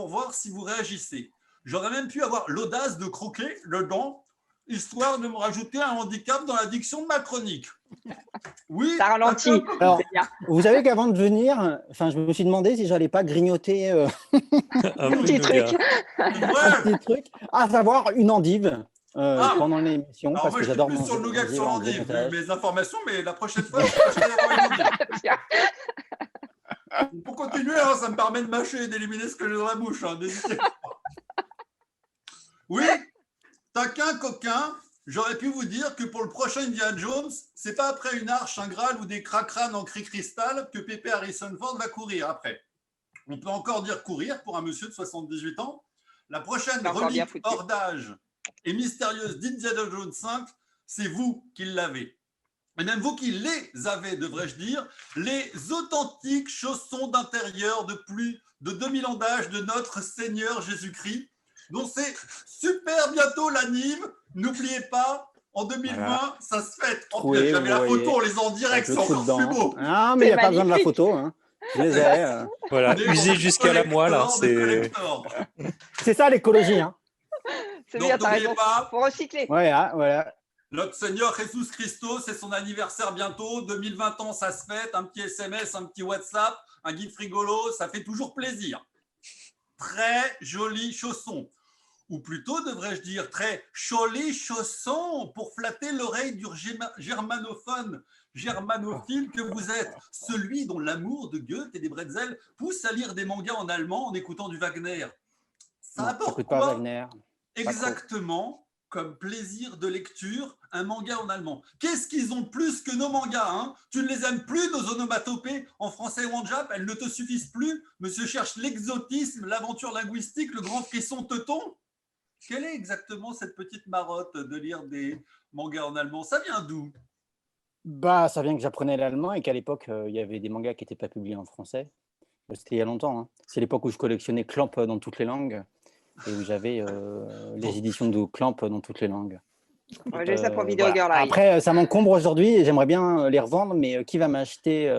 C: voir si vous réagissez. J'aurais même pu avoir l'audace de croquer le dent, histoire de me rajouter un handicap dans la diction de ma chronique. Oui,
F: Ça ralentit.
H: Alors,
F: C'est bien.
H: vous savez qu'avant de venir, je me suis demandé si j'allais pas grignoter
E: Un peu de
F: Petit
E: nougat.
F: truc.
H: un
C: ouais.
H: petit truc, à savoir une endive pendant l'émission,
C: Alors
H: parce
C: moi,
H: que
C: je suis
H: j'adore
C: plus
H: manger
C: sur le nougat que
H: des
C: sur
H: endives en
C: l'endive, vu
H: grignotage.
C: mes informations, mais la prochaine fois, je tâcherai d'avoir une endive. Pour continuer, hein, ça me permet de mâcher et d'éliminer ce que j'ai dans la bouche. Hein, n'hésitez pas. Oui, taquin, coquin, j'aurais pu vous dire que pour le prochain Indiana Jones, c'est pas après une arche, un Graal ou des cracranes en cristal que Pépé Harrison Ford va courir après. On peut encore dire courir pour un monsieur de 78 ans. La prochaine
F: C'est encore bien
C: relique
F: foutu.
C: hors d'âge et mystérieuse d'Indiana Jones 5, c'est vous qui l'avez. Et même vous qui les avez, devrais-je dire, les authentiques chaussons d'intérieur de plus de 2000 ans d'âge de notre Seigneur Jésus-Christ, dont c'est super bientôt l'anniv. N'oubliez pas, en 2020,
E: Voilà.
C: ça se fête. En
H: Oui,
C: plus, j'avais la
H: vous
C: photo,
H: voyez,
C: on les a en direct,
H: avec
C: c'est
H: le trou
C: encore plus
H: dedans.
C: beau.
H: Ah, mais il n'y a pas besoin de la
F: magnifique.
H: photo. Hein. Je les ai.
E: Voilà,
C: On est
E: usé
C: dans
E: jusqu'à la moelle. Hein,
C: collector de
E: c'est...
C: collector.
H: C'est ça l'écologie. Hein.
F: C'est
C: Donc,
F: bien, t'as
C: n'oubliez
F: raison.
C: pas,
F: Faut recycler.
H: Ouais, ah, voilà.
C: notre Seigneur Jésus Christo, c'est son anniversaire bientôt. 2020 ans, ça se fête. Un petit SMS, un petit WhatsApp, un gif rigolo, ça fait toujours plaisir. Très jolis chaussons. Ou plutôt, devrais-je dire, très jolis chaussons pour flatter l'oreille du germanophile que vous êtes. Celui dont l'amour de Goethe et des bretzels pousse à lire des mangas en allemand en écoutant du Wagner. Ça
H: Non,
C: apporte
H: j'écoute pas
C: quoi
H: Wagner.
C: exactement comme plaisir de lecture un manga en allemand. Qu'est-ce qu'ils ont de plus que nos mangas, hein? Tu ne les aimes plus, nos onomatopées en français ou en jap? Elles ne te suffisent plus? Monsieur cherche l'exotisme, l'aventure linguistique, le grand frisson teuton? Quelle est exactement cette petite marotte de lire des mangas en allemand? Ça vient d'où?
H: Bah, ça vient que j'apprenais l'allemand et qu'à l'époque, il y avait des mangas qui n'étaient pas publiés en français. C'était il y a longtemps. Hein. C'est l'époque où je collectionnais Clamp dans toutes les langues et où j'avais les éditions de Clamp dans toutes les langues.
F: Ouais, j'ai ça pour Video
H: Voilà.
F: Girl Eye.
H: Après, ça m'encombre aujourd'hui et j'aimerais bien les revendre, mais qui va m'acheter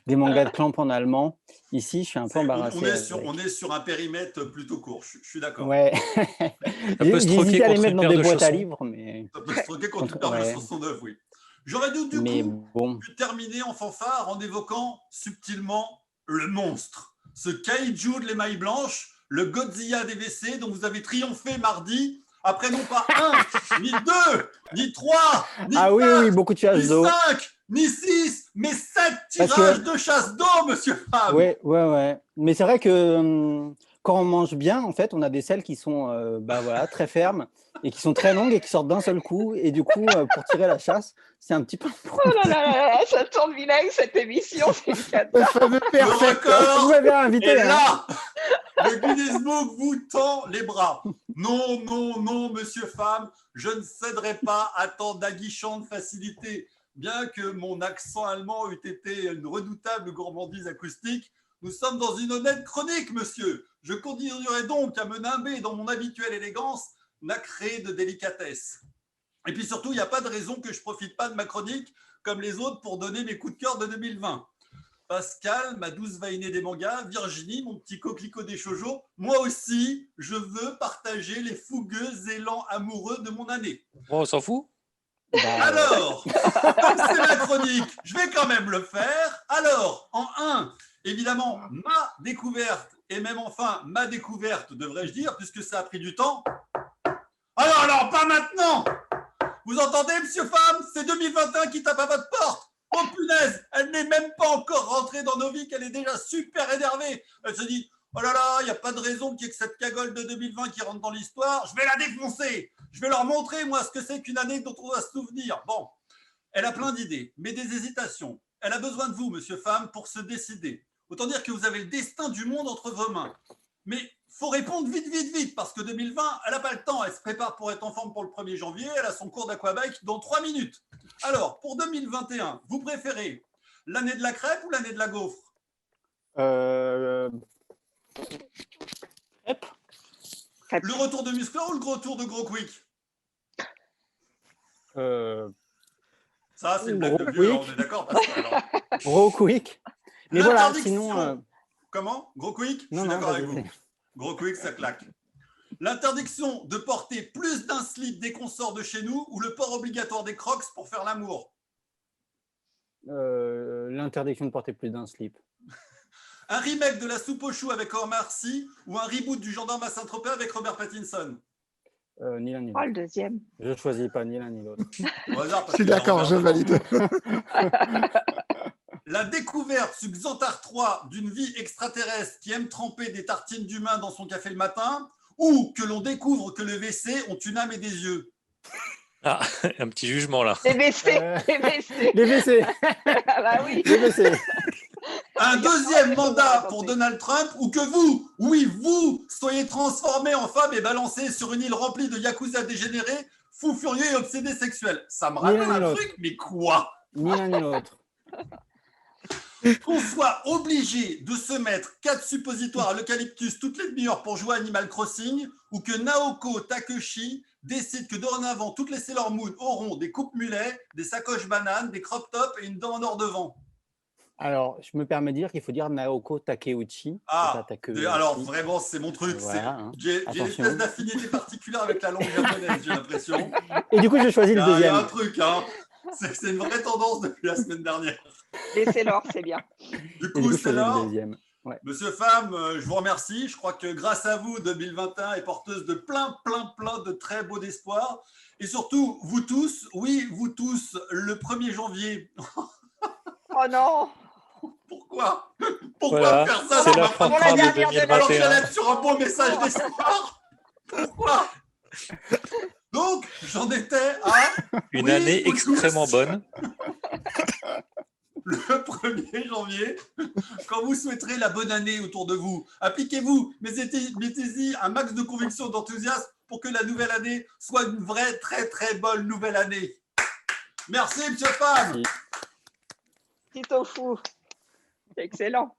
H: des mangas de Clamp en allemand? Ici, je suis un peu embarrassé.
C: On est sur un périmètre plutôt court, je suis d'accord.
H: Ouais.
E: peut se
H: J'ai
E: troquer
H: hésité à les
E: contre
H: mettre
E: une
H: dans
E: paire
H: des
E: de
H: boîtes à
E: chaussons.
H: livres, mais
C: Ça peut se troquer contre une
H: Contre-
C: paire de
H: ouais.
C: chaussons neuves, oui. J'aurais dû, du
H: mais
C: coup,
H: bon.
C: pu terminer en fanfare en évoquant subtilement le monstre, ce kaiju de l'émail blanche, le Godzilla des WC dont vous avez triomphé mardi, après non pas un, ni deux, ni trois, ni
H: Ah oui,
C: quatre,
H: oui, beaucoup de
C: ni
H: chasses d'eau.
C: 5, ni 6, mais 7
H: Parce
C: tirages
H: que-
C: de chasse d'eau, monsieur Fab.
H: Ouais. Mais c'est vrai que quand on mange bien, en fait, on a des selles qui sont très fermes et qui sont très longues et qui sortent d'un seul coup. Et du coup, pour tirer la chasse, c'est un petit peu.
F: Oh là là là là, ça tourne vinaigre cette émission, c'est une cata.
D: Le fameux
C: Le
D: perfect.
H: Vous
C: record
H: m'avez invité.
C: est
H: Hein.
C: là. Le Guinness Book vous tend les bras. Non, monsieur Femme, je ne céderai pas à tant d'aguichantes facilités. Bien que mon accent allemand eût été une redoutable gourmandise acoustique, nous sommes dans une honnête chronique, monsieur. Je continuerai donc à me nimber dans mon habituelle élégance, nacrée de délicatesse. Et puis surtout, il n'y a pas de raison que je ne profite pas de ma chronique comme les autres pour donner mes coups de cœur de 2020. Pascal, ma douce vainée des mangas, Virginie, mon petit coquelicot des shoujo, moi aussi, je veux partager les fougueux élans amoureux de mon année.
E: Bon, on s'en fout.
C: Alors, comme c'est ma chronique, je vais quand même le faire. Alors, en 1, évidemment, ma découverte, et même enfin ma découverte, devrais-je dire, puisque ça a pris du temps. Alors, pas maintenant. Vous entendez, monsieur Femme? C'est 2021 qui tape à votre porte. Oh punaise, elle n'est même pas encore rentrée dans nos vies, qu'elle est déjà super énervée. Elle se dit, oh là là, il n'y a pas de raison qu'il y ait que cette cagole de 2020 qui rentre dans l'histoire. Je vais la défoncer. Je vais leur montrer, moi, ce que c'est qu'une année dont on va se souvenir. Bon, elle a plein d'idées, mais des hésitations. Elle a besoin de vous, monsieur Femme, pour se décider. Autant dire que vous avez le destin du monde entre vos mains. Mais il faut répondre vite, parce que 2020, elle n'a pas le temps. Elle se prépare pour être en forme pour le 1er janvier. Elle a son cours d'aquabike dans 3 minutes. Alors, pour 2021, vous préférez l'année de la crêpe ou l'année de la gaufre? Le retour de Musclor ou le retour de Gros Quick? Ça, c'est une blague de vieux, on est d'accord, Pascal, hein.
H: Gros quick. Mais voilà,
C: L'interdiction.
H: sinon.
C: Comment? Gros quick? Je
H: Non,
C: suis
H: non,
C: d'accord avec
H: vas-y.
C: vous. Gros quick, ça claque. L'interdiction de porter plus d'un slip dès qu'on sort de chez nous ou le port obligatoire des Crocs pour faire l'amour?
H: L'interdiction de porter plus d'un slip.
C: Un remake de La Soupe aux choux avec Omar Sy ou un reboot du Gendarme à Saint-Tropez avec Robert Pattinson?
H: Ni l'un ni
F: Oh,
H: l'autre.
F: le deuxième.
H: Je choisis pas ni l'un ni l'autre.
C: Au hasard, parce
D: Je suis
C: qu'il y a
D: d'accord, je
C: Robert
D: valide.
C: La découverte sur Xantar 3 d'une vie extraterrestre qui aime tremper des tartines d'humains dans son café le matin ou que l'on découvre que les WC ont une âme et des yeux?
E: Ah, un petit jugement là.
F: Les WC, les WC.
H: Les WC.
F: Ah bah oui.
H: Les WC.
C: Un
F: Il y a
C: deuxième
F: des choses à
C: mandat
F: raconter.
C: pour Donald Trump ou que vous, oui, vous, soyez transformé en femme et balancé sur une île remplie de yakuza dégénérés, fous furieux et obsédés sexuels. Ça me rappelle
H: Ni l'un ni
C: un
H: l'autre.
C: truc, mais quoi?
H: Ni l'un ni l'autre.
C: Qu'on soit obligé de se mettre 4 suppositoires à l'eucalyptus toutes les demi-heures pour jouer à Animal Crossing ou que Naoko Takeuchi décide que dorénavant toutes les Sailor Moon auront des coupes mulets, des sacoches bananes, des crop tops et une dent en or devant.
H: Alors, je me permets de dire qu'il faut dire Naoko Takeuchi.
C: Ah,
H: c'est pas Takeuchi.
C: alors vraiment, c'est mon truc.
H: Voilà, hein.
C: J'ai une
H: Attention.
C: espèce d'affinité particulière avec la langue japonaise, j'ai l'impression.
H: Et du coup, je choisis
C: Il y
H: le
C: a
H: deuxième.
C: un truc, hein. C'est une vraie tendance depuis la semaine dernière.
F: Laissez l'or, c'est bien.
C: Du
H: Et du
C: coup,
H: coup, je
C: c'est
H: choisis le
C: là.
H: deuxième. Ouais.
C: Monsieur Femme, je vous remercie. Je crois que grâce à vous, 2021 est porteuse de plein de très beaux espoirs. Et surtout, vous tous, oui, vous tous, le 1er janvier.
F: Oh non.
C: Pourquoi? Pourquoi
E: Voilà,
C: faire ça
E: c'est
C: sur
E: la
C: ma
E: fin
F: pour la
C: première
E: de
F: dernière de l'année.
C: alors que
E: 2021.
C: j'allais être sur un beau message d'espoir? Pourquoi? Donc, j'en étais à
E: Une
C: oui,
E: année
C: vous tous,
E: extrêmement bonne.
C: le 1er janvier, quand vous souhaiterez la bonne année autour de vous. Appliquez-vous, mettez-y un max de conviction, d'enthousiasme pour que la nouvelle année soit une vraie, très bonne nouvelle année. Merci, monsieur Femme.
H: Merci.
F: Petit tofu. C'est excellent.